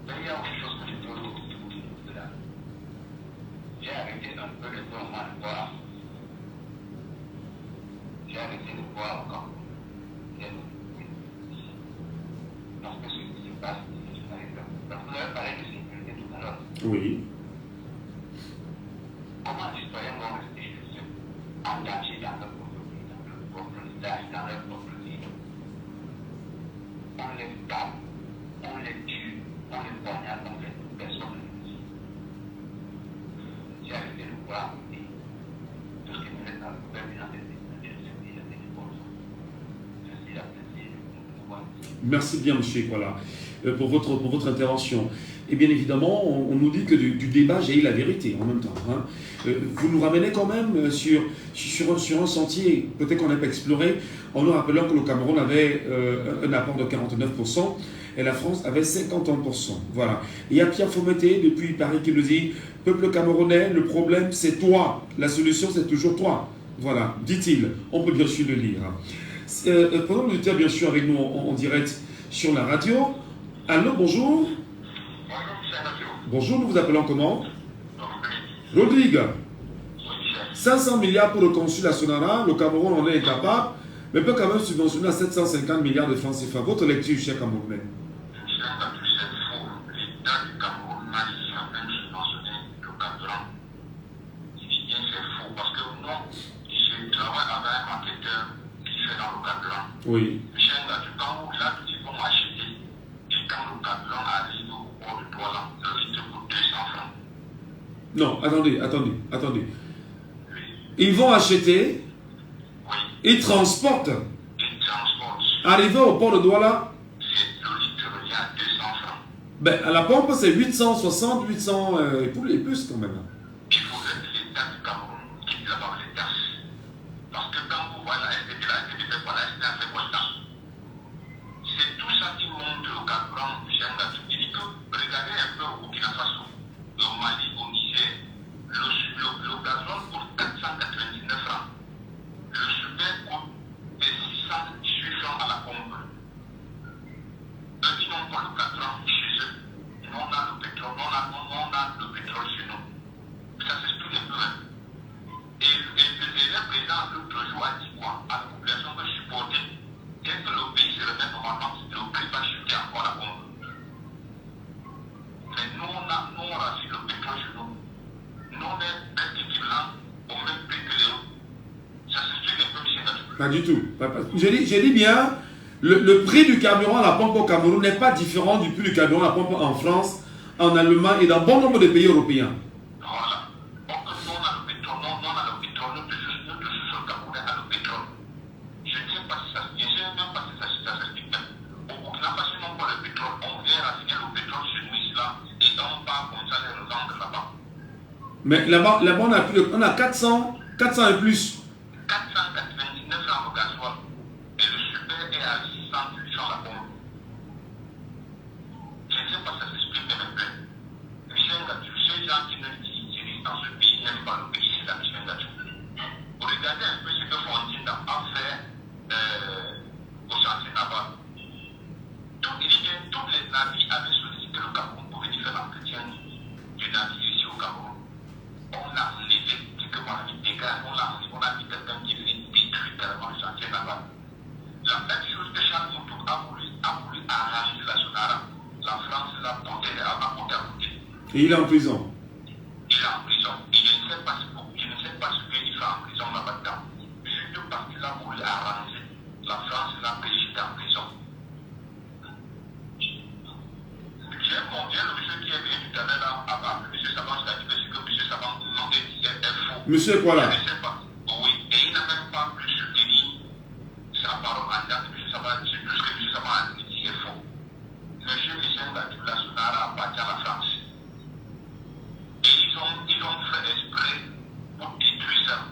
Mais il y a autre chose que je peux vous dire de là. J'ai arrêté un peu le temps de boire. J'ai arrêté de boire au Cameroun. Parce que ce qui se passe, c'est parce que vous avez parlé de sécurité tout à l'heure. Oui. Comment les citoyens vont rester engagés dans leur propre village, dans leur propre ville? On les tape, on les tue, on les poignarde, on fait toute personne ne le dit. J'ai arrêté de voir tout ce qui me fait dans le gouvernement des pays à des choses. Je suis apprécié de pouvoir. Merci bien, monsieur. Voilà. pour votre intervention. Et bien évidemment, on nous dit que du débat jaillit la vérité en même temps. Hein. Vous nous ramenez quand même sur un sentier, peut-être qu'on n'a pas exploré, en nous rappelant que le Cameroun avait un apport de 49% et la France avait 51%. Voilà. Et il y a Pierre Faumeté, depuis Paris, qui nous dit « Peuple camerounais, le problème c'est toi, la solution c'est toujours toi. » Voilà, dit-il. On peut bien sûr le lire. Pendant que vous étiez bien sûr avec nous en direct sur la radio. Allô, bonjour. Bonjour, nous vous appelons comment? Rodrigue. 500 milliards pour le consul à Sonara, le Cameroun en est incapable, mais peut quand même subventionner à 750 milliards de francs CFA. Votre lecture, cher Camerounais? Oui. Non, attendez. Ils vont acheter, ils transportent. Arrivé au port de Douala, ben, à la pompe c'est 860, 800 et plus quand même. Pas du tout. J'ai dit bien, le prix du carburant à la pompe au Cameroun n'est pas différent du prix du carburant à la pompe en France, en Allemagne et dans bon nombre de pays européens. Voilà. Donc, nous, on a le pétrole, Je ne sais pas si ça s'explique. Au Burkina Faso, non pas le pétrole. On vient raffiner le pétrole chez nous ici là, et on part comme ça les revendre là-bas. Mais là-bas, on a 400 et plus. 499 francs au gasoil. Et le super est à 600 francs la pompe. Je ne sais pas si ça s'explique même bien. Michel Gatou, ces gens qui dans ce pays n'aiment pas le pays, c'est la Michel Gatou. Vous regardez un peu ce que Fondine a fait au chantier naval. Toutes les navires avaient sollicité le Cameroun pour venir faire l'entretien du navire ici au Cameroun. On a enlevé, c'est que moi, les gars, on a mis quelqu'un qui est venu détruire carrément le chantier naval. La même chose que Charles Moutou a voulu arranger la Sonara. La France l'a porté à côté. Et il est en prison. Il est en prison. Et je ne sais pas ce qu'il fait en prison là-bas. Juste parce qu'il a voulu arranger. La France l'a pris en prison. J'ai mon Dieu, le monsieur qui est venu tout à l'heure là, M. Saban, je l'ai dit que M. Saban demandait disait est faux. Monsieur quoi là? Je ne sais pas. Oui, et il n'a même pas pu soutenir sa parole en disant que M. Saban, c'est tout ce que M. Saban a dit est faux. Monsieur Michel Gatou, la Sonara appartient à la France. Et ils ont fait exprès pour détruire ça.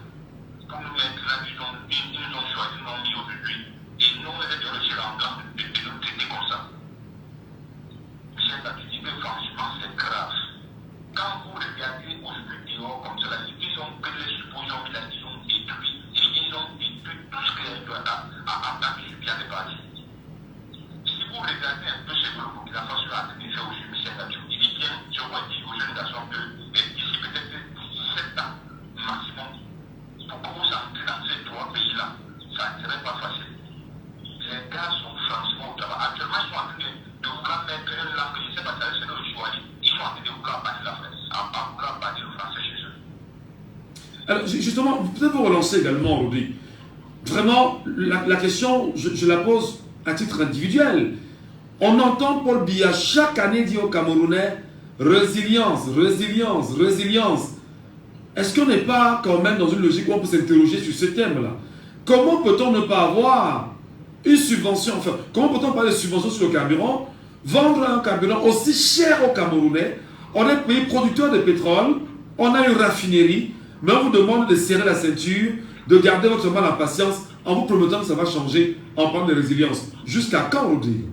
Pour nous mettre là, ils nous ont choisi, ils nous ont mis aujourd'hui. Et nous, on est réussi en blanc de nous traiter comme ça. Michel Gatou dit que franchement, c'est grave. Quand vous regardez aujourd'hui dehors comme cela, ils ont pris les suppositions, ils ont détruit. Ils ont détruit tout ce qu'il y a à bien des bâtis. Si vous regardez un peu ce que le Burkina Faso a fait aujourd'hui, Michel Gatou, il dit bien, je vois dire aux jeunes garçons que d'ici peut-être 7 ans maximum, pour que vous entrez dans ces 3 pays-là, ça ne serait pas facile. Les gars sont franchement au travail. Actuellement, ils sont en train de vouloir mettre une langue, je ne sais pas si c'est le choix. Ils sont en train de vouloir parler le français chez eux. Alors, justement, peut-être vous relancer également, Rudy. Vraiment, la question, je la pose à titre individuel. On entend Paul Biya chaque année dire aux Camerounais résilience, résilience, résilience. Est-ce qu'on n'est pas quand même dans une logique où on peut s'interroger sur ce thème-là? Comment peut-on ne pas avoir une subvention, enfin, comment peut-on parler de subvention sur le carburant? vendre un carburant aussi cher aux Camerounais. On est pays producteur de pétrole, on a une raffinerie, mais on vous demande de serrer la ceinture, de garder votre mal en patience, en vous promettant que ça va changer en plan de résilience. Jusqu'à quand, on dit?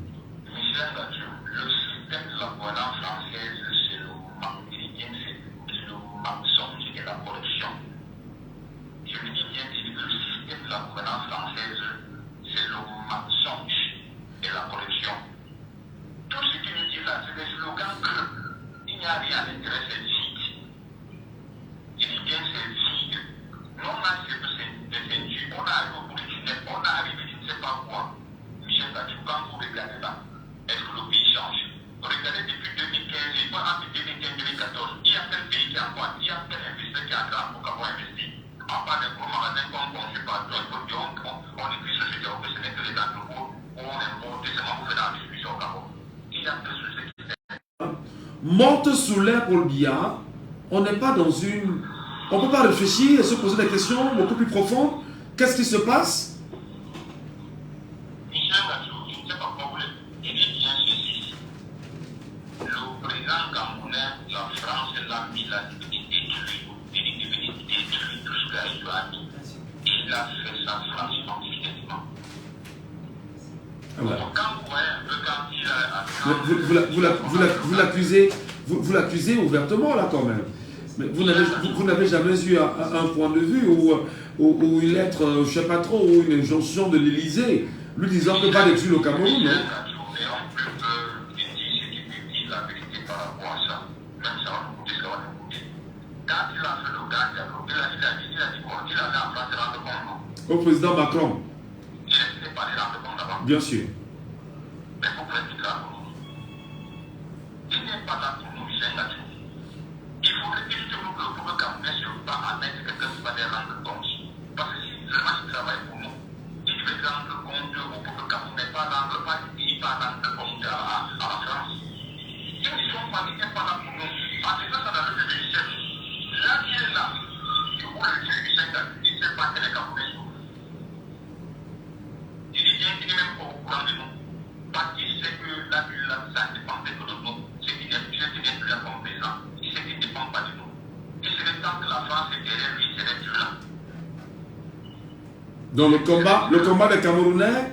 Morte sous l'air pour le Biya, on n'est pas dans une... On ne peut pas réfléchir et se poser des questions beaucoup plus profondes. Qu'est-ce qui se passe? Michel Gassou, je ne sais pas pourquoi vous le dites bien ceci. Le président camerounais, la France l'a mis là, il est détruit. Il est devenu détruit, tout ce qu'il a mis. Il a fait ça franchement, fidèlement. Voilà. Donc, quand vous voyez un peu quand il a... Vous l'accusez ouvertement là quand même. Mais vous n'avez jamais eu un point de vue ou une lettre, je ne sais pas trop, ou une injonction de l'Élysée lui disant que pas détruire le Cameroun, non? Au président Macron. Bien sûr. Il faudrait que justement que le peuple camerounais ne soit pas à mettre quelqu'un qui va les rendre compte. Parce que si vraiment il travaille pour nous, il devait rendre compte au peuple camerounais, pas rendre compte à la France. Ils ne sont pas là pour nous. En fait, ça dans le ministère. Là, il est là. Il faut le dire, il ne sait pas que les Camerounais sont. Il est même pas au courant de nous. Parce qu'il sait que là, ça dépendait de nous. C'est qu'il n'est plus là comme présent. Il sait qu'il ne dépend pas de nous. Il serait temps que la France est derrière lui, il serait plus là. Donc le combat des Camerounais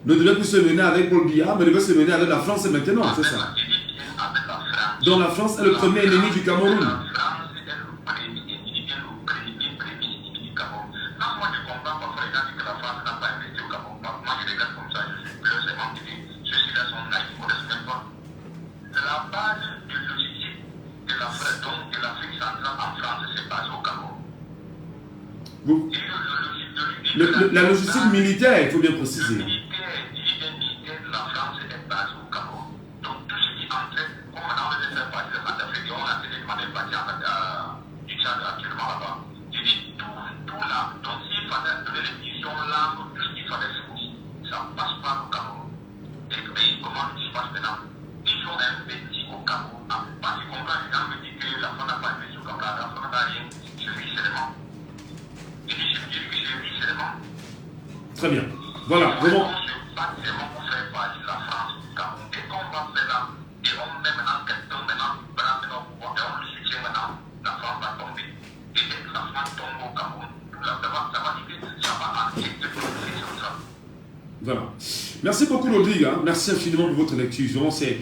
ne devait plus se mener avec Paul Biya, mais devait se mener avec la France maintenant, c'est ça? Donc la France est le premier ennemi du Cameroun. La France est le premier ennemi du Cameroun. Non, moi je comprends pas pour les gens que la France n'a pas investi au Cameroun. Moi je regarde comme ça, je suis bleu, c'est mentir. Ceux-ci-là sont naïfs, ils ne connaissent même pas. La base de logistique de l'Afrique centrale en France, c'est basé au Cameroun. La logistique militaire, il faut bien préciser. L'unité militaire de la France est basée au Cameroun. Donc tout ce qui entrait, comme maintenant on les fait partie de Centrafrique, on a télécommandé partie du Tchad actuellement là-bas. Je dis tout là. Donc s'il fallait donner les missions là, tout ce qu'il fallait fournir, ça ne passe pas au Cameroun. Et comment ça se passe maintenant? Ils ont investi au Cameroun. Parce qu'ils comprennent, les gens me disent que la France n'a pas investi au Cameroun, la France n'a rien. Je vis seulement. Je dis que je vis seulement. Très bien. Voilà. Vraiment. Voilà. Merci beaucoup, Rodrigue. Hein. Merci infiniment pour votre lecture. C'est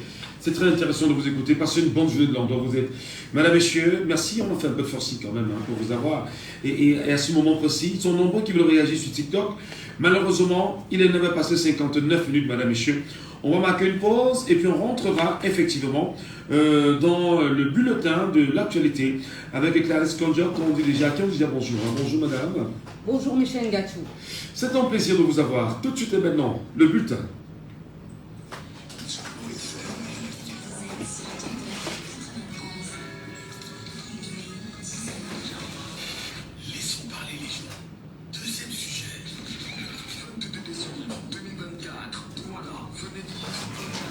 très intéressant de vous écouter. Passez une bonne journée de l'endroit où vous êtes. Mesdames, Messieurs, merci. On a fait un peu de forcing quand même hein, pour vous avoir. Et à ce moment précis, ils sont nombreux qui veulent réagir sur TikTok. Malheureusement, il est 9h passé 59 minutes, Mesdames, Messieurs. On va marquer une pause et puis on rentrera effectivement dans le bulletin de l'actualité avec Clarisse Conjure, comme on dit déjà. Qui on dit déjà bonjour. Hein. Bonjour, Madame. Bonjour, Michel Gatou. C'est un plaisir de vous avoir. Tout de suite et maintenant, le bulletin. Laissons parler les gens. Deuxième sujet. 22 décembre 2024. Voilà, venez vivre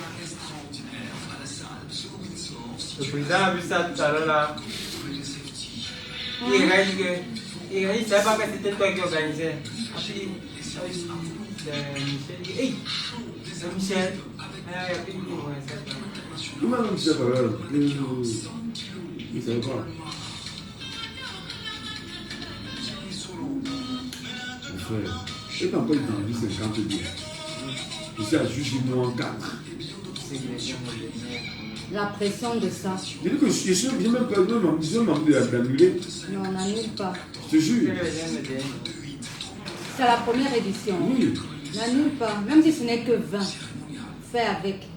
un extraordinaire à la salle The Windsor. Le président a vu ça tout à l'heure là. Il ne savait pas que c'était toi qui organisais. Michel, hey, Michel, il y a plus de livres, ça. Comment on dit ça, il ne savait pas. Mon frère, et quand il t'en dit 50 jours, je suis à juger moi en 4. C'est que les gens La pression de ça. Je dis que je suis sûr, j'ai même pas d'annuler. Non, on n'annule pas. Je te jure. C'est la première édition. Oui. N'annule pas. Même si ce n'est que 20. Fais avec.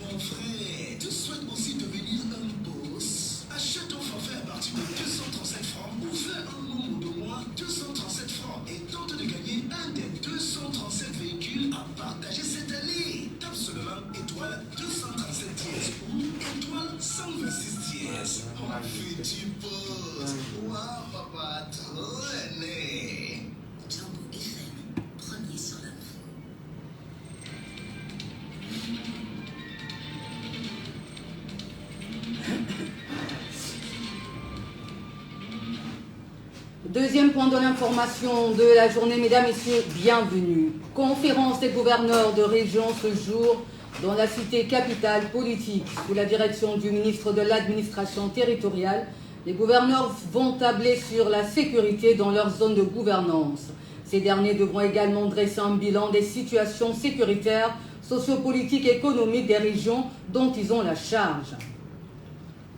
Mon frère, tu souhaites aussi devenir un boss? Achète ton forfait à partir de 237 francs ou fais un nombre de mois 237 francs et tente de gagner un des 237 véhicules à partager cette année. Tape seulement étoile 237 dièse ou étoile 126 dièse. Mon futur boss. Waouh, papa, trop aimé. Jambo FM, premier sur l'info. Deuxième point de l'information de la journée, mesdames, messieurs, bienvenue. Conférence des gouverneurs de région ce jour dans la cité capitale politique. Sous la direction du ministre de l'administration territoriale, les gouverneurs vont tabler sur la sécurité dans leur zone de gouvernance. Ces derniers devront également dresser un bilan des situations sécuritaires, sociopolitiques et économiques des régions dont ils ont la charge.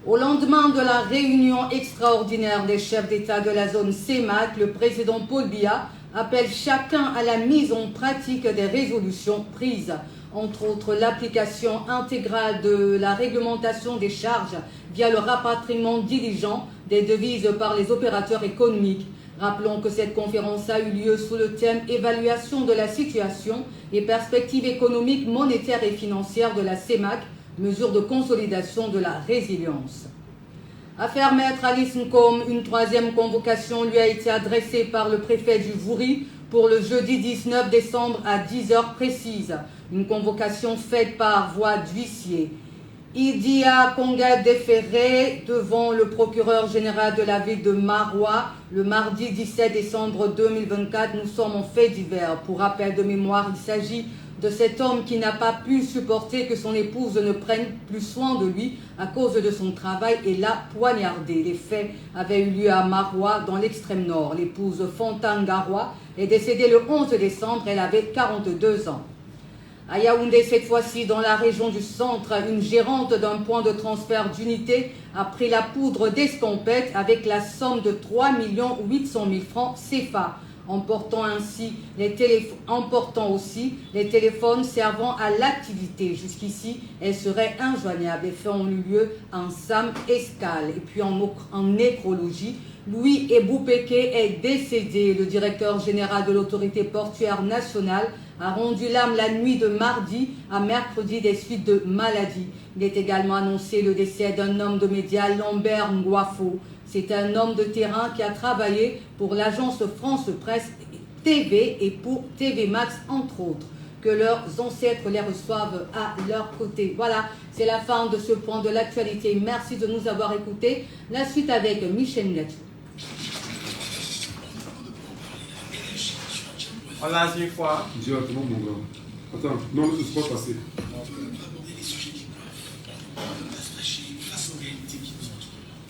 Au lendemain de la réunion extraordinaire des chefs d'État de la zone CEMAC, le président Paul Biya appelle chacun à la mise en pratique des résolutions prises, entre autres l'application intégrale de la réglementation des charges via le rapatriement diligent des devises par les opérateurs économiques. Rappelons que cette conférence a eu lieu sous le thème « Évaluation de la situation et perspectives économiques, monétaires et financières de la CEMAC », mesure de consolidation de la résilience. Affaire Maître Alice Nkom, une troisième convocation lui a été adressée par le préfet du Vouri pour le jeudi 19 décembre à 10h précises. Une convocation faite par voie d'huissier. Idia Konga déféré devant le procureur général de la ville de Marois le mardi 17 décembre 2024. Nous sommes en fait divers. Pour rappel de mémoire, il s'agit de cet homme qui n'a pas pu supporter que son épouse ne prenne plus soin de lui à cause de son travail et l'a poignardé. Les faits avaient eu lieu à Marois, dans l'extrême nord. L'épouse Fontangarois est décédée le 11 décembre, elle avait 42 ans. À Yaoundé, cette fois-ci dans la région du centre, une gérante d'un point de transfert d'unités a pris la poudre d'escampette avec la somme de 3 800 000 francs CFA. Emportant aussi les téléphones servant à l'activité. Jusqu'ici, elle serait injoignable. Les faits ont eu lieu en Sam Escale. Et puis en nécrologie, Louis Eboupeke est décédé. Le directeur général de l'autorité portuaire nationale a rendu l'âme la nuit de mardi à mercredi des suites de maladie. Il est également annoncé le décès d'un homme de médias, Lambert Ngwafo. C'est un homme de terrain qui a travaillé pour l'agence France Presse TV et pour TV Max, entre autres. Que leurs ancêtres les reçoivent à leur côté. Voilà, c'est la fin de ce point de l'actualité. Merci de nous avoir écoutés. La suite avec Michel Ngatou. On lance une fois. Directement, mon gars. Attends, non, ne se pas passer.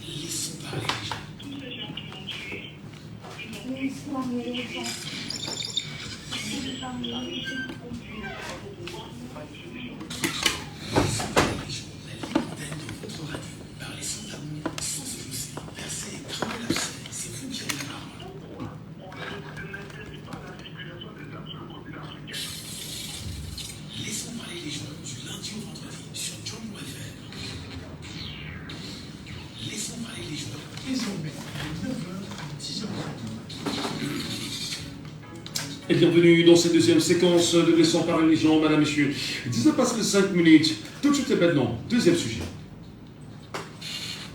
Laissons parler les gens. Tous ces gens qui l'ont tué, ils n'ont plus de tuer. Tous ces gens qui l'ont tué, ont pu ne pas au pouvoir. Laissons parler les gens. La libéraine de votre radio. Parlez sans tabou, sans se fausser. Versez, crevez l'abcès. C'est vous qui avez la parole. Laissons parler les gens du lundi au vendredi sur Jambo FM. Laissons parler les gens. Désormais, de 9h à 10h. Et bienvenue dans cette deuxième séquence de Laissons parler les gens, madame, messieurs. 19 passe les 5 minutes. Tout de suite et maintenant, deuxième sujet.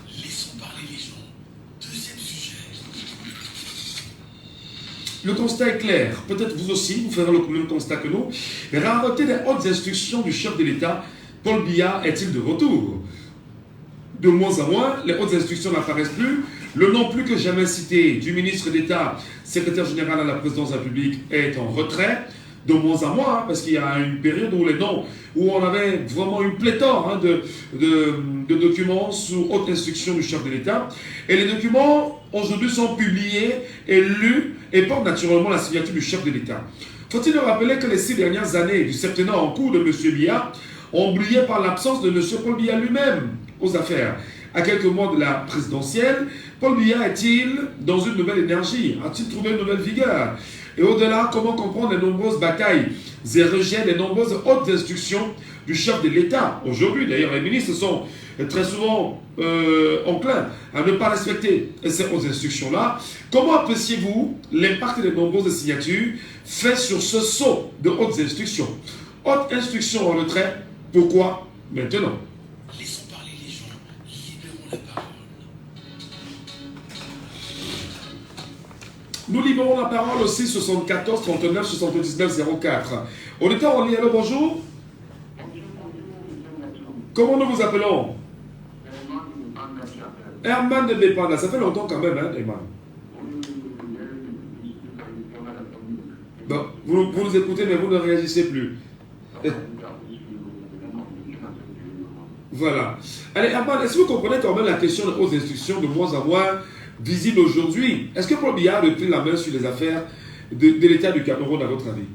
Laissons parler les gens. Deuxième sujet. Le constat est clair. Peut-être vous aussi, vous ferez le même constat que nous. Rareté des hautes instructions du chef de l'État, Paul Biya est-il de retour? De moins en moins, les hautes instructions n'apparaissent plus. Le nom plus que jamais cité du ministre d'État, secrétaire général à la présidence de la République, est en retrait. de moins en moins, hein, parce qu'il y a une période où on avait vraiment une pléthore hein, de documents sous haute instruction du chef de l'État. Et les documents, aujourd'hui, sont publiés et lus et portent naturellement la signature du chef de l'État. Faut-il rappeler que les 6 dernières années du septennat en cours de M. Biya ont brillé par l'absence de M. Paul Biya lui-même aux affaires. À quelques mois de la présidentielle, Paul Biya est-il dans une nouvelle énergie? A-t-il trouvé une nouvelle vigueur? Et au-delà, comment comprendre les nombreuses batailles et rejets des nombreuses hautes instructions du chef de l'État? Aujourd'hui, d'ailleurs, les ministres sont très souvent enclins à ne pas respecter ces hautes instructions-là. Comment appréciez-vous l'impact des nombreuses signatures faites sur ce saut de hautes instructions? Haute instruction en retrait, pourquoi maintenant? Laissons parler les gens, libérons la parole. Nous libérons la parole aussi 74 39 79 04. Auditeur en ligne, allô, bonjour. Comment nous vous appelons? Herman de Dépanda, ça fait longtemps quand même, hein, Herman. Bon, vous nous écoutez, mais vous ne réagissez plus. Voilà. Allez, Herman, est-ce que vous comprenez quand même la question de hautes instructions de moins en moins visible aujourd'hui? Est-ce que Paul Biya a repris la main sur les affaires de l'État du Cameroun, à votre avis?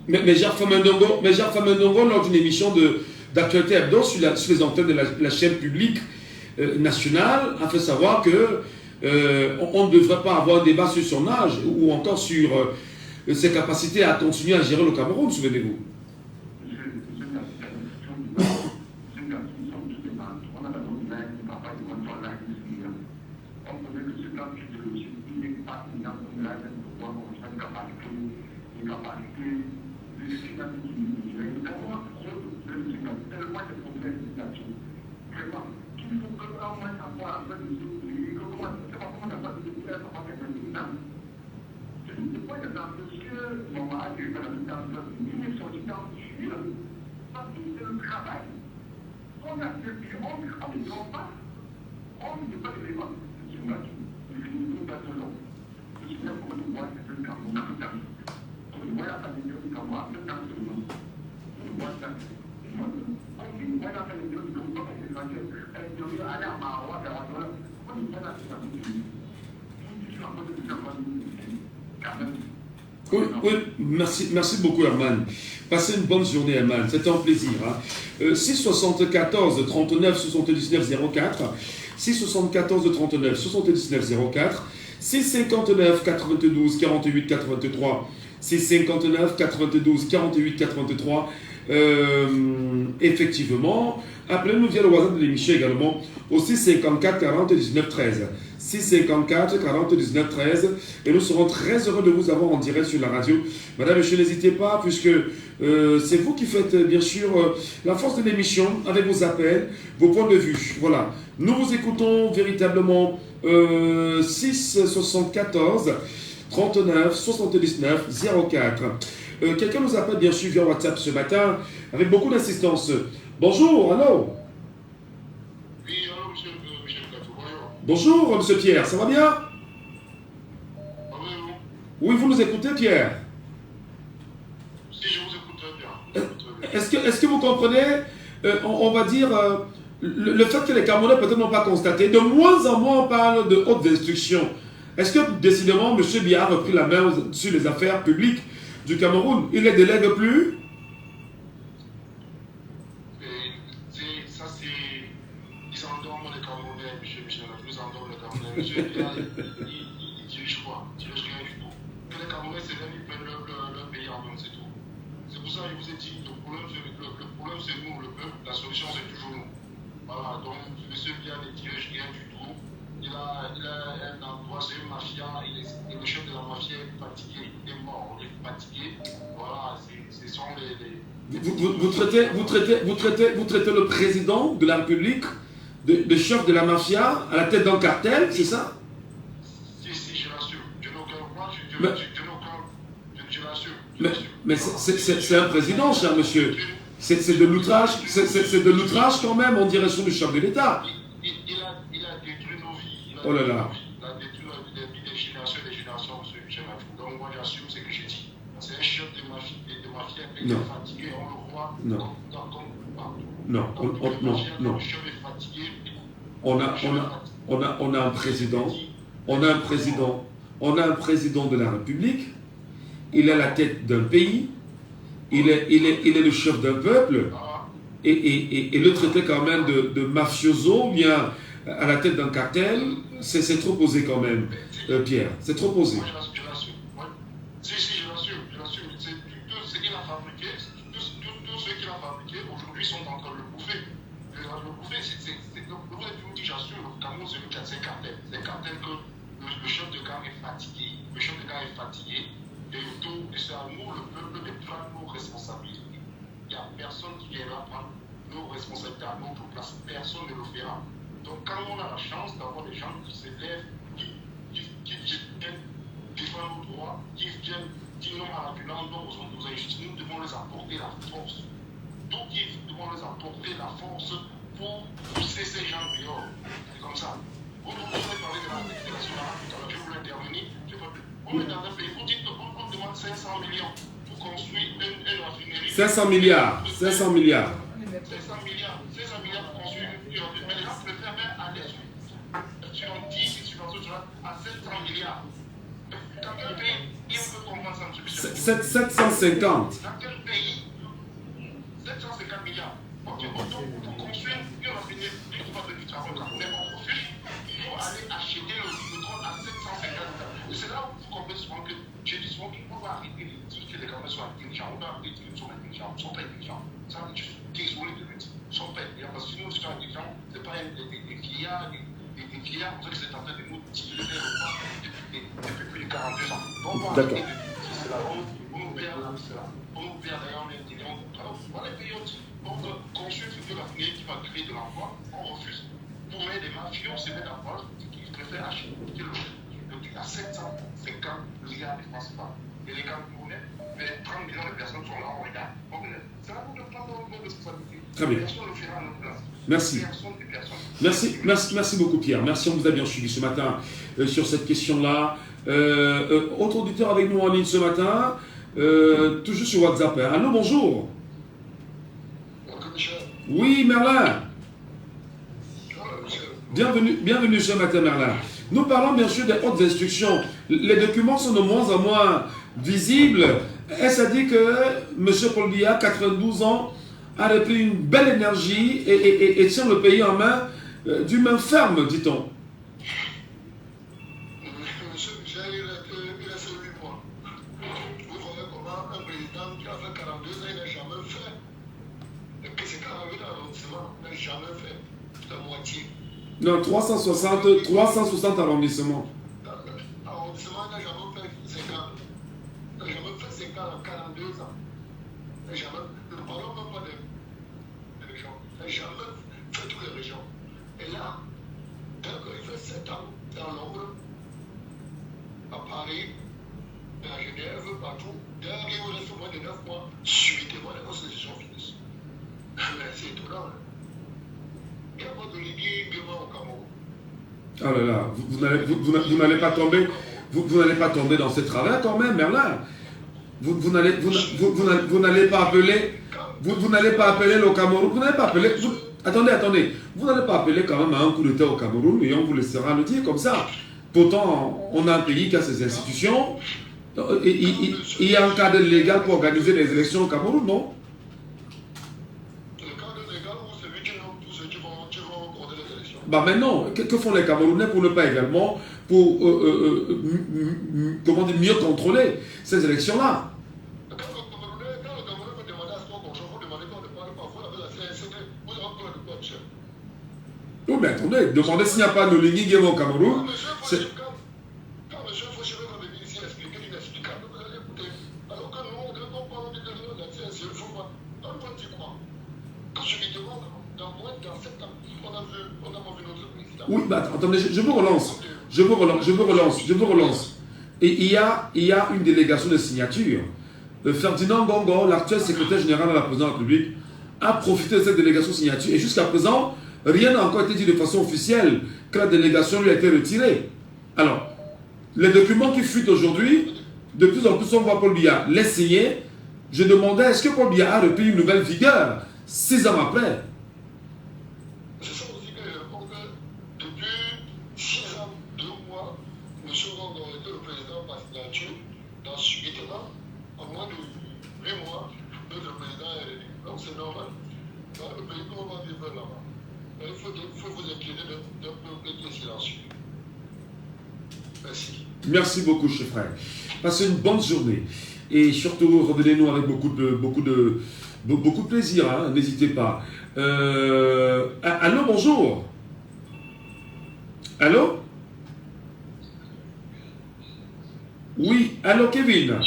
Mais Jacques Famendongo, lors d'une émission d'actualité hebdo sur les antennes de la chaîne publique nationale, a fait savoir que on ne devrait pas avoir un débat sur son âge ou encore sur ses capacités à continuer à gérer le Cameroun, souvenez-vous. Oui, merci beaucoup Herman. Passez une bonne journée Herman, c'était un plaisir. Hein. 674 39 79 04, 674 39 79 04, 659 92 48 83, 659 92 48 83. Effectivement, appelez-nous via le WhatsApp de l'émission également au 654 40 19 13. 654 40 19 13 et nous serons très heureux de vous avoir en direct sur la radio. Madame, monsieur, n'hésitez pas puisque c'est vous qui faites bien sûr la force de l'émission avec vos appels, vos points de vue. Voilà, nous vous écoutons véritablement 674 39 79 04. Quelqu'un nous appelle bien sûr via WhatsApp ce matin avec beaucoup d'assistance. Bonjour, allô? Oui, allô, monsieur Katou, bonjour. Bonjour, monsieur Pierre, ça va bien? Ah oui, vous? Oui, vous nous écoutez, Pierre? Si, je vous écoute très bien. Est-ce que vous comprenez, on va dire, le fait que les Camerounais peut-être n'ont pas constaté, de moins en moins on parle de hautes instructions. Est-ce que décidément M. Biya a repris la main sur les affaires publiques du Cameroun? Il ne les délègue plus? Ça, c'est... Ils endorment les Camerounais, monsieur Michel. Ils endorment les Camerounais. Monsieur Biya, il dirige quoi? Il dirige rien du tout. Que les Camerounais, c'est là, ils prennent leur pays en main, c'est tout. C'est pour ça que je vous ai dit, le problème, c'est nous, le peuple. La solution, c'est toujours nous. Voilà, donc M. Biya ne dirige rien du tout. Il a un endroit, c'est une mafia, et le chef de la mafia est fatigué, il est mort, il est fatigué. Voilà, ce sont les... Vous traitez le président de la République de chef de la mafia à la tête d'un cartel, c'est ça? Si, je l'assure. Je n'ai aucun droit, je l'assure. Mais c'est un président, cher monsieur. C'est de l'outrage, c'est de l'outrage quand même en direction du chef de l'État. Il a détruit nos vies. Oh là là. Il a détruit des générations et des générations, monsieur Michel. Donc moi j'assume ce que j'ai dit. C'est un chef de mafia qui est fatigué, on le voit. Non. Le chef est fatigué. On a un président. On a un président de la République. Il est à la tête d'un pays. Il est le chef d'un peuple. Et le traiter quand même de mafioso, bien à la tête d'un cartel, c'est trop posé quand même, Pierre. C'est trop posé. Moi, je l'assure. Si, je l'assure. Tout ce qu'il a fabriqué, tous ceux qu'il a fabriqué, aujourd'hui sont en train de le bouffer. Le bouffer, j'assure, le Cameroun, c'est un cartel. C'est un cartel que le chef de gang est fatigué. Le chef de gang est fatigué. Et c'est à nous, le peuple, de prendre nos responsabilités. Il n'y a personne qui viendra prendre nos responsabilités à notre place. Personne ne le fera. Donc, quand on a la chance d'avoir des gens qui s'élèvent, qui viennent défendre nos droits, qui viennent dire non à la violence, non aux injustices, nous devons les apporter la force. Donc, nous devons les apporter la force pour pousser ces gens dehors. C'est comme ça. Vous avez parlé de la déclaration tout à l'heure, je voulais intervenir. On est dans un pays, vous dites qu'on demande 500 millions pour construire une raffinerie. 500 milliards. 500 milliards pour construire une raffinerie. Mais les gens préfèrent même aller sur un 10 subventions à 700 milliards. Dans quel pays on peut comprendre ça, M. 750. Dans quel pays 750 milliards. Ok, pour construire une raffinerie, il faut pas du travail, mais on refuse. Il faut aller acheter le pétrole à 750 milliards. Et c'est là où vous comprenez souvent que j'ai dit souvent qu'il faut arrêter de dire que les Camerounais sont intelligents. On doit arrêter de dire qu'ils sont intelligents. Ils ne sont pas intelligents. Ça, désolé de le dire. Ils ne sont pas intelligents. Parce que sinon, ils sont intelligents. Ce n'est pas des vieillards. Des vieillards, vous savez que c'est en train de nous tirer depuis plus de 42 ans. Donc, on va arrêter de dire cela. On nous perd là, cela. On nous perd d'ailleurs l'intelligence. Alors, voilà les pays aussi. Donc, construire une raffinerie qui va créer de l'emploi, on refuse. Pour mettre des mafieux, c'est mettre à part qu'ils préfèrent acheter le à 750 milliards de francs CFA. Et les Camerounais, 30 millions de personnes sont là, on regarde. C'est là où nous prenons nos responsabilités. Très bien. Personne ne le fera à notre place. Merci. Merci beaucoup, Pierre. Merci, on vous a bien suivi ce matin sur cette question-là. Autre auditeur avec nous en ligne ce matin, toujours sur WhatsApp. Allô, bonjour. Oui, Merlin. Bienvenue ce matin, Merlin. Nous parlons bien sûr des hautes instructions. Les documents sont de moins en moins visibles. Est-ce à dire que M. Paul Biya, 92 ans, a repris une belle énergie et tient le pays en main d'une main ferme, dit-on? Monsieur Michel, il a fait 8 mois. Vous voyez comment un président qui a fait 42 ans, il n'a jamais fait. Que c'est 48 arrondissements, il n'a jamais fait la moitié. Non, 360 arrondissements. Arrondissement, il n'a jamais fait 50. Il n'a jamais fait 50 en 42 ans. Il n'a jamais, ne parlons même pas des régions. Il n'a jamais fait toutes les régions. Et là, il fait 7 ans dans l'ombre, à Paris, subitement les constitutions finissent. Mais c'est étonnant. Il n'y a pas de ligue au Cameroun. Oh là là, vous n'allez pas tomber, vous n'allez pas tomber dans ce travers quand même, Merlin. Vous n'allez pas appeler, vous n'allez pas appeler le Cameroun, vous n'allez pas appeler, attendez, vous n'allez pas appeler quand même à un coup d'État au Cameroun et on vous laissera le dire comme ça. Pourtant, on a un pays qui a ses institutions, il y a un cadre légal pour organiser les élections au Cameroun, non? Bah maintenant, que font les Camerounais pour ne pas également, pour comment dire, mieux contrôler ces élections-là? Oui, mais attendez, demandez s'il n'y a pas de Lingui Game au Cameroun. C'est... Quand M. Faucheret va venir ici expliquer l'inexplicable, vous allez écouter. Alors que nous, on parle de la CNC, il faut pas. On peut dire quoi? Quand je lui demande, dans moins de 7 ans, on a vu notre président. Oui, bah attendez, je vous relance. Et il y a une délégation de signature. Ferdinand Gongo, l'actuel secrétaire général de la présidence de la République, a profité de cette délégation de signature. Et jusqu'à présent, rien n'a encore été dit de façon officielle que la délégation lui a été retirée. Alors, les documents qui fuitent aujourd'hui, de plus en plus on voit Paul Biya les signer. Je demandais, est-ce que Paul Biya a repris une nouvelle vigueur 6 ans après? C'est ça aussi que depuis 6 ans, 2 mois, M. Gongo était le président par signature, dans subitement, en moins de 8 mois, notre président est réélu. Donc c'est normal. Dans le pays, comment on va vivre là-bas? Il faut vous inquiéter d'un peuple qui est silencieux. Merci. Merci beaucoup, chef frère. Passez une bonne journée. Et surtout, revenez-nous avec beaucoup de plaisir. Hein, n'hésitez pas. Allô, bonjour. Allô? Oui, allô, Kevin.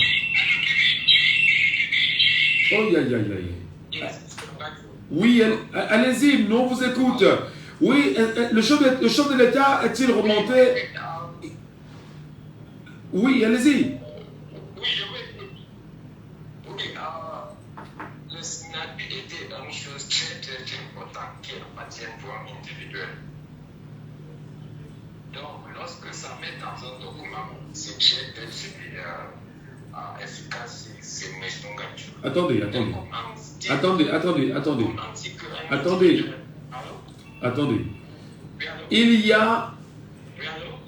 Oh, aïe, aïe, aïe. Oui, allez-y, nous on vous écoute. Oui, le chef de l'État est-il remonté? Oui, allez-y. Oui, je vais. Oui, le SNAP était une chose très importante qui appartient pour un individuel. Donc, lorsque ça met dans un document, c'est très efficace, c'est Attendez. Il y a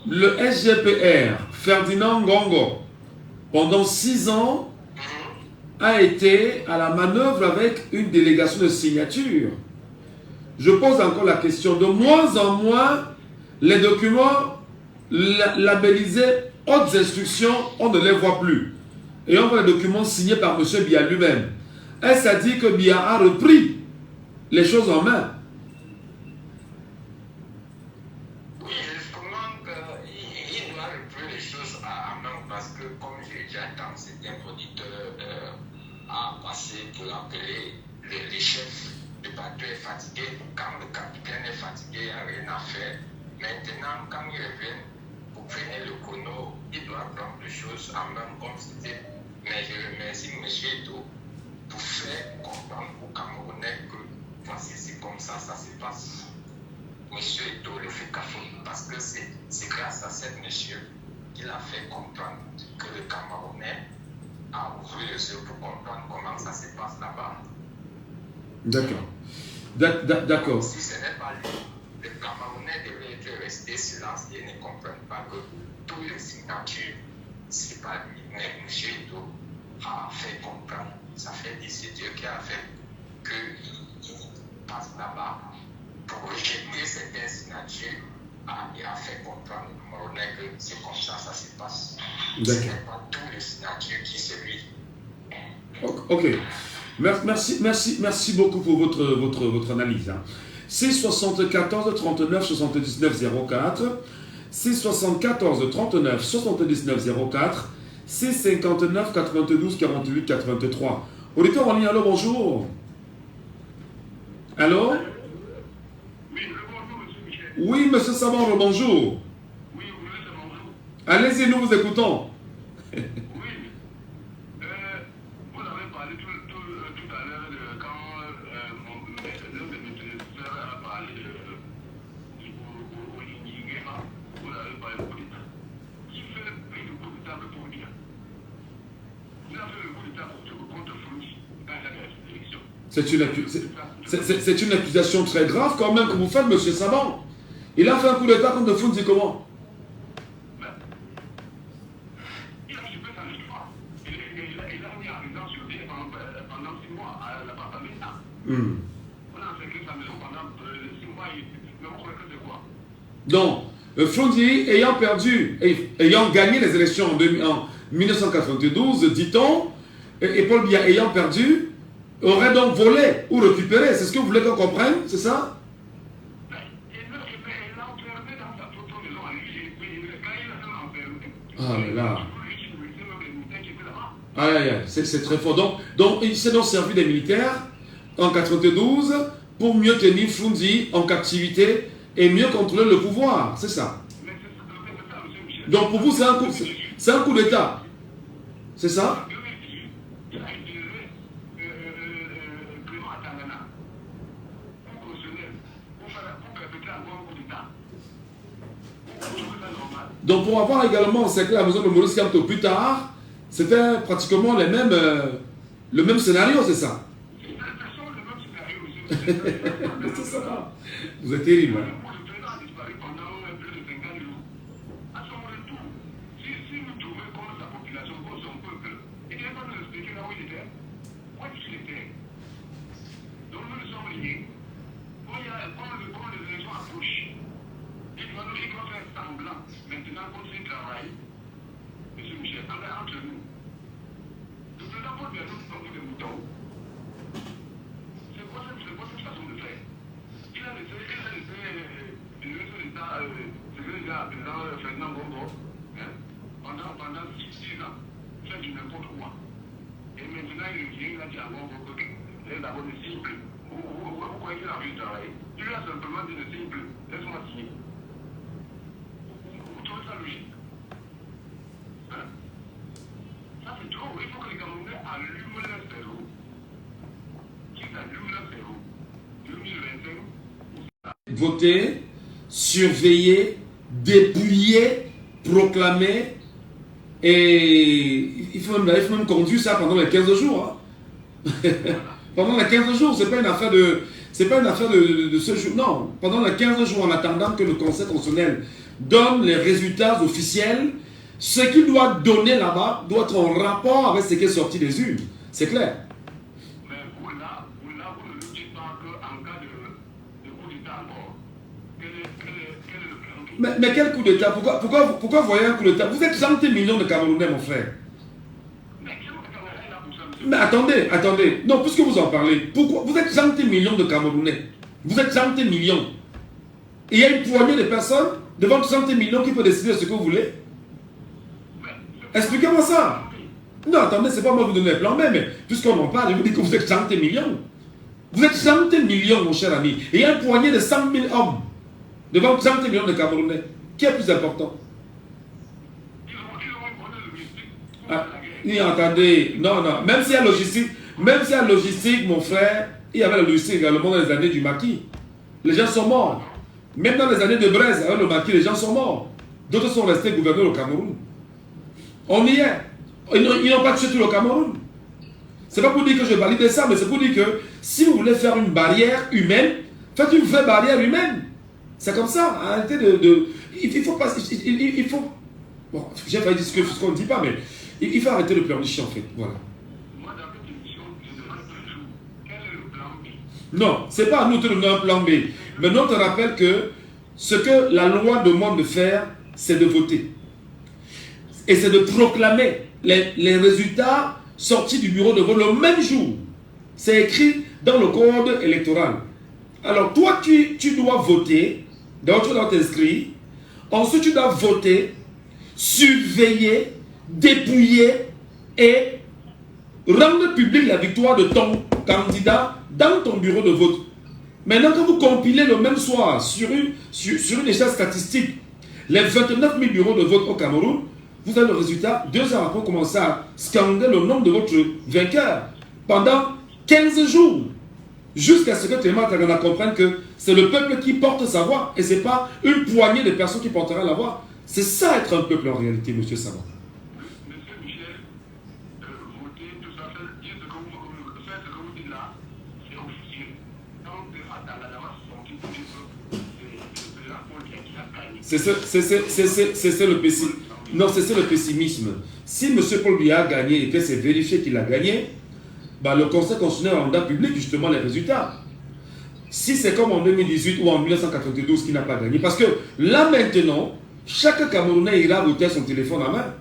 le SGPR, Ferdinand Gongo, pendant 6 ans, a été à la manœuvre avec une délégation de signature. Je pose encore la question. De moins en moins, les documents labellisés hautes instructions, on ne les voit plus. Et on voit les documents signés par M. Biya lui-même. Est-ce à dire que Biya a repris les choses en main? Oui, justement, il doit reprendre les choses en main parce que, comme j'ai déjà entendu, c'est un producteur à passer pour l'appeler les chefs. Le bateau est fatigué. Quand le capitaine est fatigué, il n'y a rien à faire. Maintenant, quand il revient, vous prenez le chrono, il doit prendre les choses en main comme c'était. Mais je remercie M. Edo pour faire comprendre aux Camerounais que voici, c'est comme ça se passe. M. Edo le fait café parce que c'est grâce à cet monsieur qu'il a fait comprendre que le Camerounais a ouvert les yeux pour comprendre comment ça se passe là-bas. D'accord. Si ce n'est pas lui, les Camerounais devraient être restés silencieux et ne comprennent pas que toutes les signatures, ce n'est pas lui. Mais M. Edo a fait comprendre, ça fait 17 Dieu qui a fait qu'il passe là-bas pour rejeter certaines signatures et a fait comprendre aux Camerounais que c'est comme ça se passe. Ce n'est pas toutes les signatures qui se lui. Ok. Merci beaucoup pour votre analyse. Hein. C'est 74 39 79 04. C'est 74 39 79 04. C'est 59 92 48 83. Auditeur en ligne, allô, bonjour. Allô? Oui, bonjour, monsieur Michel. Oui, monsieur Savon, bonjour. Oui, vous voulez le bonjour? Allez-y, nous vous écoutons. Oui. Vous avez parlé tout tout à l'heure, quand l'un de mes frères a parlé au Nigéria, vous avez parlé de coup d'État. Qui fait le coup d'État pour dire? Il a fait le coup d'État contre Fouti dans la élection. C'est une accusation très grave quand même que vous faites, monsieur Saban. Il a fait un coup d'État contre Fouti comment? Il a chopé sa histoire. Il a mis en résidence sur lui pendant 6 mois à l'appartement. On a fait que sa maison pendant 6 mois. Mais vous croyez que c'est quoi? Donc, Fouti ayant gagné les élections en 1992, dit-on, et Paul Biya ayant perdu, aurait donc volé ou récupéré. C'est ce que vous voulez qu'on comprenne, c'est ça? Ah là. Ah, c'est très fort. Donc il s'est donc servi des militaires en 92 pour mieux tenir Foundi en captivité et mieux contrôler le pouvoir. C'est ça. Donc pour vous, c'est un coup d'État. C'est ça? Donc pour avoir également encerclé la maison de Maurice Kamto plus tard, c'était pratiquement le même scénario, c'est ça? C'est ça. Vous êtes terrible. Maintenant, quand il travaille, M. Michel, entre nous, le président Paul Biya nous prend des moutons. C'est quoi cette façon de faire? Il a laissé le ministre d'État, le président Ferdinand Bongo, pendant 6 ans, faire du n'importe quoi. Et maintenant, il revient, il a dit à Bongo que c'est d'abord le simple. Vous croyez qu'il a envie de travailler? Il lui a simplement dit le simple, laisse-moi signer. Ça logique. Hein? Ça c'est trop. Il faut que les Camerounais allument leur cerveau. Qu'ils allument leur cerveau. 2025. Voter, surveiller, dépouiller, proclamer. Et il faut même conduire ça pendant les 15 jours. Hein? Pendant les 15 jours, c'est pas une affaire de. C'est pas une affaire de ce jour. Non. Pendant les 15 jours, en attendant que le Conseil constitutionnel donne les résultats officiels, ce qu'il doit donner là-bas doit être en rapport avec ce qui est sorti des urnes. C'est clair. Mais vous ne nous dites pas qu'en cas de coup d'État encore, quel est le plan? Mais quel coup d'État? Pourquoi voyez un coup d'État? Vous êtes 30 millions de Camerounais, mon frère. Mais quel est le Camerounais là pour ça, monsieur? Mais attendez. Non, puisque vous en parlez, pourquoi? Vous êtes 30 millions de Camerounais. Vous êtes 30 millions. Et il y a une poignée de personnes devant 30 millions qui peut décider ce que vous voulez. Expliquez-moi ça. Non, attendez, c'est pas moi qui vous donner le plan B, mais puisqu'on en parle, je vous dis que vous êtes 30 millions. Vous êtes 30 millions, mon cher ami. Et il y a une poignée de 100 000 hommes devant 30 millions de Camerounais. Qui est plus important? Attendez, non. Même s'il y a logistique, mon frère, il y avait la logistique également dans les années du maquis. Les gens sont morts. Même dans les années de Braise, avec le maquis, les gens sont morts. D'autres sont restés gouverneurs au Cameroun. On y est. Ils n'ont pas tué tout le Cameroun. C'est pas pour dire que je valide ça, mais c'est pour dire que si vous voulez faire une barrière humaine, faites une vraie barrière humaine. C'est comme ça. Arrêtez il faut pas. Il faut. Bon, j'ai failli dire ce qu'on ne dit pas, mais il faut arrêter le pleurnicher en fait. Voilà. Moi, dans cette émission, je demande toujours quel est le plan B? Non, c'est pas à nous de donner un plan B. Mais nous te rappelle que ce que la loi demande de faire, c'est de voter. Et c'est de proclamer les résultats sortis du bureau de vote le même jour. C'est écrit dans le code électoral. Alors toi, tu dois voter. D'abord, tu dois t'inscrire. Ensuite, tu dois voter, surveiller, dépouiller et rendre publique la victoire de ton candidat dans ton bureau de vote. Maintenant, quand vous compilez le même soir sur une échelle statistique les 29 000 bureaux de vote au Cameroun, vous avez le résultat. 2 heures après, commencer à scander le nom de votre vainqueur. Pendant 15 jours. Jusqu'à ce que Téma Tagana comprenne que c'est le peuple qui porte sa voix et ce n'est pas une poignée de personnes qui portera la voix. C'est ça être un peuple en réalité, monsieur Savant. Monsieur Michel, voter, tout ça, dire ce que vous dites là, c'est officiel. Quand dans la loi, c'est le pessimisme. Non, c'est le pessimisme. Si M. Paul Biya a gagné et que c'est vérifié qu'il a gagné, bah, le Conseil constitutionnel rendra public justement les résultats. Si c'est comme en 2018 ou en 1992 qu'il n'a pas gagné, parce que là maintenant, chaque Camerounais ira voter à son téléphone à main.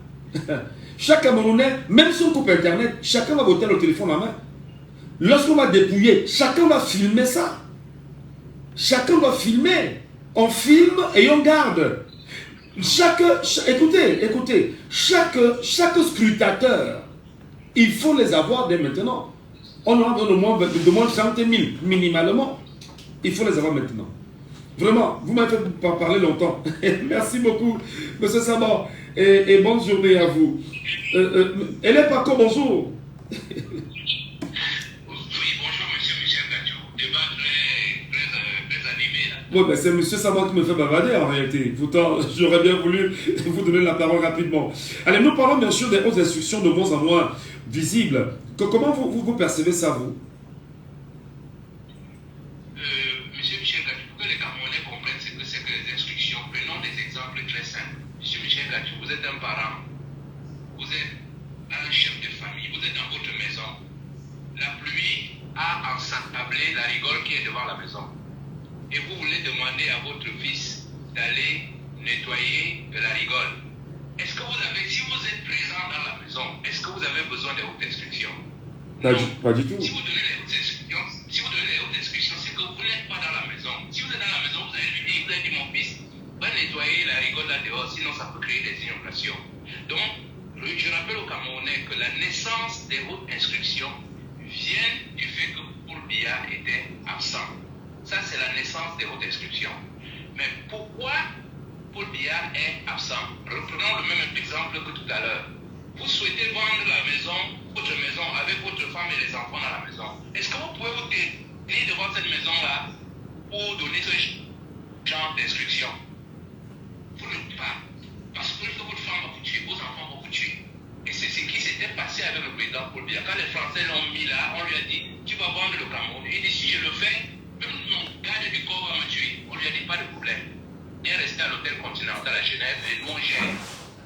Chaque Camerounais, même si on coupe Internet, chacun va voter le téléphone à main. Lorsqu'on va dépouiller, chacun va filmer ça. Chacun va filmer. On filme et on garde. Écoutez, chaque scrutateur, il faut les avoir dès maintenant. On aura de moins de 30 000 minimalement. Il faut les avoir maintenant. Vraiment, vous m'avez fait parler longtemps. Merci beaucoup, M. Sabah. Et bonne journée à vous. Elle est pas comme bonjour. Oui, bonjour, monsieur Michel Gachou. Débat très animé là. Oui, ben c'est M. Sabah qui me fait bavarder en réalité. Pourtant, j'aurais bien voulu vous donner la parole rapidement. Allez, nous parlons bien sûr des hautes instructions de moins en moins visibles. Comment vous percevez ça, vous? Monsieur Michel Gachou, pour que les Camerounais comprennent ce que c'est que les instructions, prenons des exemples très simples. Monsieur Michel Gachou, vous êtes un parent, vous êtes un chef de famille, vous êtes dans votre maison. La pluie a ensablé la rigole qui est devant la maison. Et vous voulez demander à votre fils d'aller nettoyer la rigole. Est-ce que vous avez, si vous êtes présent dans la maison, est-ce que vous avez besoin de hautes instructions? Pas du tout. Si vous donnez les hautes instructions, c'est que vous n'êtes pas dans la maison. Si vous êtes dans la maison, vous allez lui dire, vous avez dit mon fils, va nettoyer la rigole là dehors, sinon ça peut créer des inondations. Donc, je rappelle aux Camerounais que la naissance des hautes instructions vient du fait que Paul Biya était absent. Ça, c'est la naissance des hautes instructions. Mais pourquoi Paul Biya est absent? Reprenons le même exemple que tout à l'heure. Vous souhaitez vendre la maison, votre maison, avec votre femme et les enfants dans la maison. Est-ce que vous pouvez vous tenir devant cette maison-là pour donner ce genre d'instruction? Vous ne pouvez pas. Parce que votre femme va vous tuer, vos enfants vont vous tuer. Et c'est ce qui s'était passé avec le président Paul Biya. Quand les Français l'ont mis là, on lui a dit, tu vas vendre le Cameroun. Il dit, si je le fais, même mon garde du corps va me tuer. On lui a dit, pas de problème. Il est resté à l'hôtel Continental à Genève et nous on gère.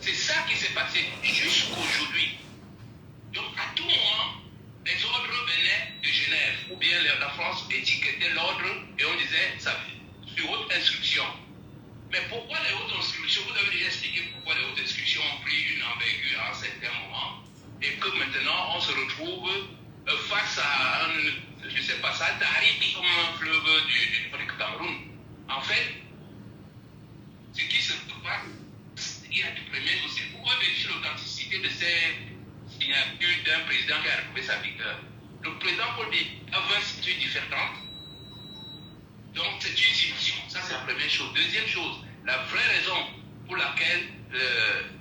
C'est ça qui s'est passé jusqu'aujourd'hui. Donc à tout moment, les ordres venaient de Genève, ou bien la France étiquetait l'ordre et on disait, ça sur haute instruction. Mais pourquoi les hautes instructions? Vous avez déjà expliqué pourquoi les hautes instructions ont pris une envergure à un certain moment et que maintenant on se retrouve face à un, je ne sais pas ça, Tari comme un fleuve du Cameroun. En fait, ce qui se passe, il y a du premier dossier. Pourquoi vérifier l'authenticité de ces signatures d'un président qui a retrouvé sa victoire? Le président Paul Biya a 20 signatures différentes. Donc c'est une situation. Ça c'est la première chose. Deuxième chose, la vraie raison pour laquelle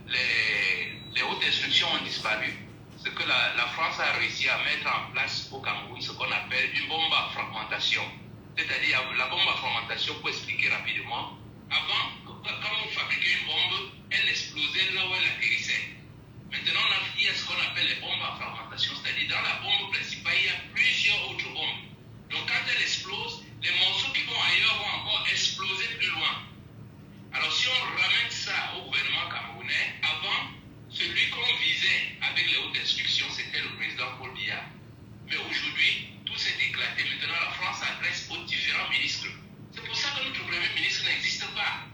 les hautes instructions ont disparu, c'est que la France a réussi à mettre en place au Cameroun ce qu'on appelle une bombe à fragmentation. C'est-à-dire la bombe à fragmentation, pour expliquer rapidement, avant, quand on fabriquait une bombe, elle explosait là où elle atterrissait. Maintenant, il y a ce qu'on appelle les bombes à fragmentation, c'est-à-dire dans la bombe principale, il y a plusieurs autres bombes. Donc quand elle explose, les morceaux qui vont ailleurs vont encore exploser plus loin. Alors si on ramène ça au gouvernement camerounais, avant, celui qu'on visait avec les hautes instructions, c'était le président Paul Biya. Mais aujourd'hui, tout s'est éclaté. Maintenant, la France s'adresse aux différents ministres. C'est pour ça que notre premier ministre n'existe pas.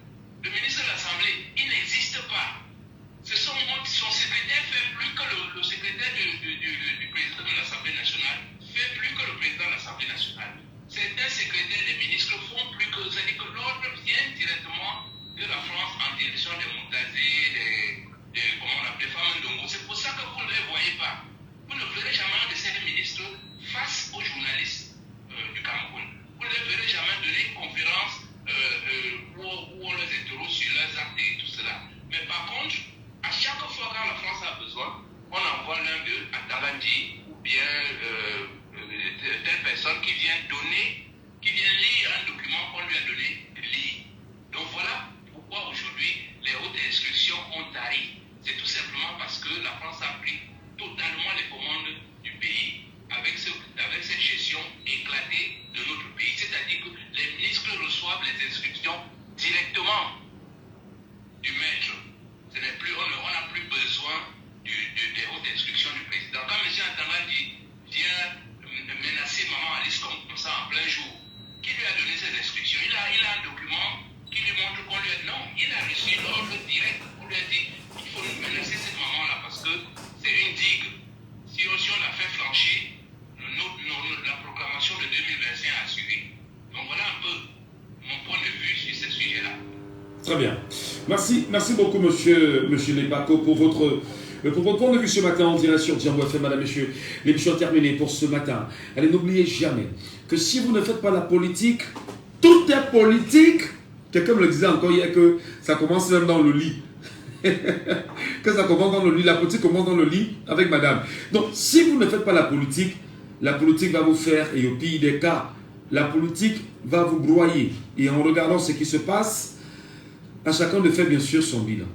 donner, qui vient lire un document qu'on lui a donné, lire. Donc voilà pourquoi aujourd'hui les hautes instructions ont tari. C'est tout simplement parce que la France a pris totalement les commandes du pays avec cette gestion éclatée de notre pays. C'est-à-dire que les ministres reçoivent les instructions directement du maître. Ce n'est plus, on n'a plus besoin des hautes instructions du président. Quand M. Antanga dit vient menacer Maman Alice comme ça en plein jour, qui lui a donné ces instructions? Il a un document qui lui montre qu'on lui a dit non, il a reçu l'ordre direct. On lui a dit il faut menacer cette maman-là parce que c'est une digue. Si on l'a fait flanchir, la proclamation de 2025 a suivi. Donc voilà un peu mon point de vue sur ce sujet-là. Très bien. Merci beaucoup, monsieur Lebako, pour votre point de vue ce matin en direct sur Djambo FM. Madame, messieurs, l'émission est terminée pour ce matin. Allez, n'oubliez jamais que si vous ne faites pas la politique, tout est politique. Quelqu'un me le disait encore hier que ça commence même dans le lit. Que ça commence dans le lit, la politique commence dans le lit avec madame. Donc, si vous ne faites pas la politique va vous faire, et au pire des cas, la politique va vous broyer. Et en regardant ce qui se passe, à chacun de faire bien sûr son bilan.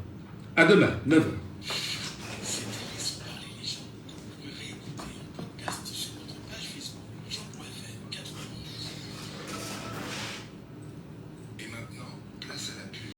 À demain, 9h.